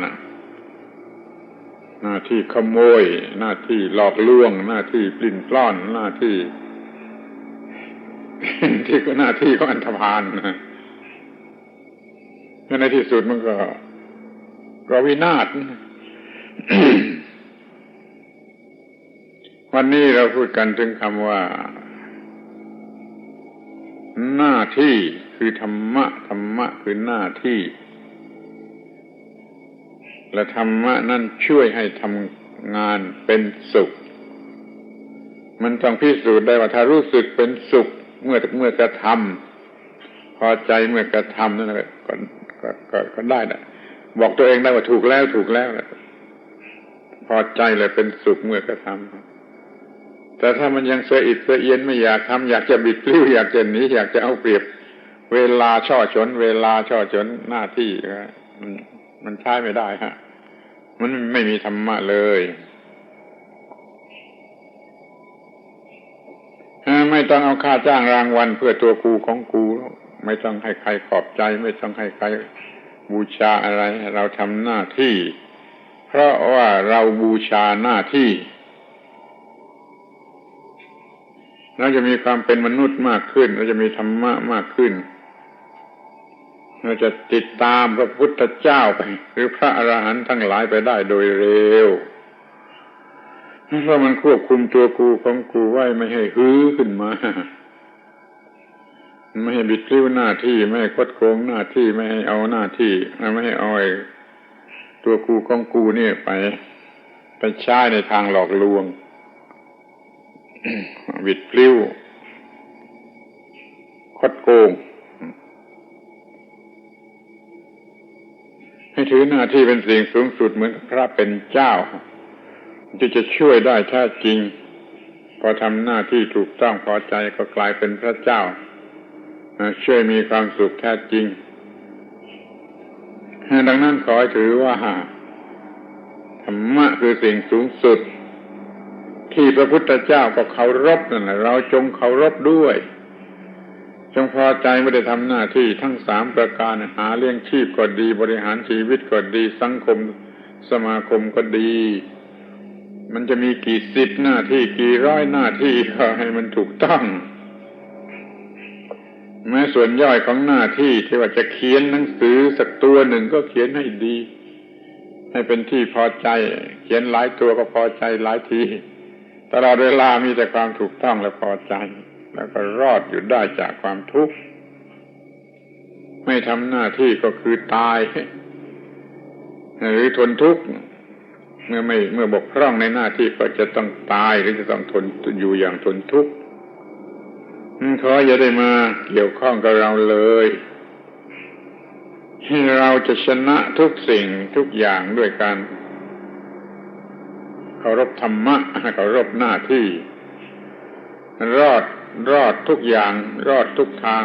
หน้าที่ขโมยหน้าที่หลอกลวงหน้าที่ปลิ้นปล้อนหน้าที่ก็หน้าที่ของอันธพาลในที่สุดมันก็วินาศ วันนี้เราพูดกันถึงคำว่าหน้าที่คือธรรมะธรรมะคือหน้าที่และธรรมะนั่นช่วยให้ทำงานเป็นสุขมันต้องพิสูจน์ได้ว่าถ้ารู้สึกเป็นสุขเมื่อกระทำพอใจเมื่อกระทำนั่นก็ได้นะบอกตัวเองได้ว่าถูกแล้วพอใจเลยเป็นสุขเมื่อกระทำแต่ถ้ามันยังเสียอิดเสียเอียนไม่อยากทำอยากจะบิดพลิ้วอยากจะหนีอยากจะเอาเปรียบเวลาช่อฉนหน้าที่มันใช้ไม่ได้ฮะมันไม่มีธรรมะเลยไม่ต้องเอาค่าจ้างรางวัลเพื่อตัวกูของกูไม่ต้องให้ใครขอบใจไม่ต้องให้ใครบูชาอะไรเราทำหน้าที่เพราะว่าเราบูชาหน้าที่เราจะมีความเป็นมนุษย์มากขึ้นเราจะมีธรรมะมากขึ้นเราจะติดตามพระพุทธเจ้าไปหรือพระอรหันต์ทั้งหลายไปได้โดยเร็วเพราะมันควบคุมตัวกูของกูไว้ไม่ให้ฮือขึ้นมาไม่ให้บิดพลิ้วหน้าที่ไม่ให้คดโกงหน้าที่ไม่ให้เอาหน้าที่ไม่ให้เอาตัวกูของกูนี่ไปใช้ในทางหลอกลวง บิดพลิ้วคดโกงให้ถือหน้าที่เป็นสิ่งสูงสุดเหมือนพระเป็นเจ้าจะช่วยได้แท้จริงพอทำหน้าที่ถูกต้องพอใจก็กลายเป็นพระเจ้าช่วยมีความสุขแท้จริงดังนั้นขอให้ถือว่าธรรมะคือสิ่งสูงสุดที่พระพุทธเจ้าก็เคารพนั่นแหละเราจงเคารพด้วยจงพอใจไม่ได้ทำหน้าที่ทั้ง3ประการหาเลี้ยงชีพก็ดีบริหารชีวิตก็ดีสังคมสมาคมก็ดีมันจะมีกี่10หน้าที่กี่ร้อยหน้าที่ก็ให้มันถูกต้องแม้ส่วนย่อยของหน้าที่ที่ว่าจะเขียนหนังสือสักตัวหนึ่งก็เขียนให้ดีให้เป็นที่พอใจเขียนหลายตัวก็พอใจหลายทีตลอดเวลามีแต่ความถูกต้องและพอใจแล้วก็รอดอยู่ได้จากความทุกข์ไม่ทำหน้าที่ก็คือตายหรือทนทุกข์เมื่อบกพร่องในหน้าที่ก็จะต้องตายหรือจะต้องทนอยู่อย่างทนทุกข์ขออย่าได้มาเกี่ยวข้องกับเราเลยเราจะชนะทุกสิ่งทุกอย่างด้วยการ เคารพธรรมะเคารพหน้าที่รอดทุกอย่างรอดทุกทาง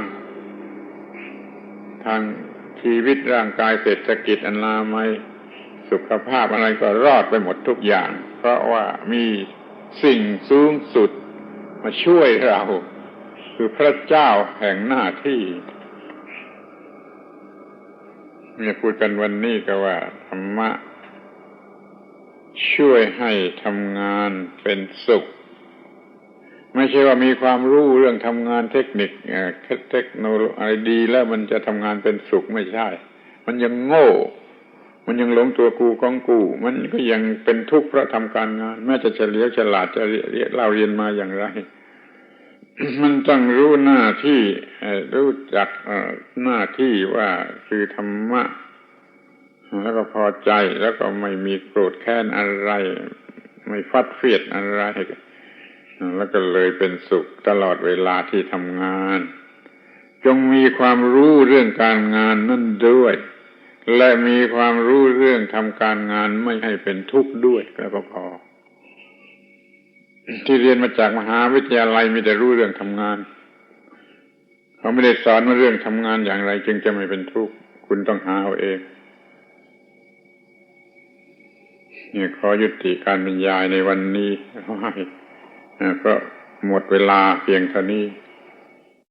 ชีวิตร่างกายเศรษฐกิจอนามัยสุขภาพอะไรก็รอดไปหมดทุกอย่างเพราะว่ามีสิ่งสูงสุดมาช่วยเราคือพระเจ้าแห่งหน้าที่เนี่ยพูดกันวันนี้ก็ว่าธรรมะช่วยให้ทำงานเป็นสุขไม่ใช่ว่ามีความรู้เรื่องทำงานเทคนิคเทคโนโลยีอะไรดีแล้วมันจะทำงานเป็นสุขไม่ใช่มันยังโง่มันยังหลงตัวกูของกูมันก็ยังเป็นทุกข์เพราะทำการงานแม้จะเฉลียวฉลาดจะเราเรียนมาอย่างไร มันต้องรู้หน้าที่รู้จักหน้าที่ว่าคือธรรมะแล้วก็พอใจแล้วก็ไม่มีโกรธแค้นอะไรไม่ฟัดเฟียดอะไรแล้วก็เลยเป็นสุขตลอดเวลาที่ทำงานจงมีความรู้เรื่องการงานนั่นด้วยและมีความรู้เรื่องทำการงานไม่ให้เป็นทุกข์ด้วยแล้วก็พอที่เรียนมาจากมหาวิทยาลัยมีแต่รู้เรื่องทำงานเขาไม่ได้สอนว่าเรื่องทำงานอย่างไรจึงจะไม่เป็นทุกข์คุณต้องหาเอาเองนี่ขอยุติการบรรยายในวันนี้เพราะหมดเวลาเพียงเท่านี้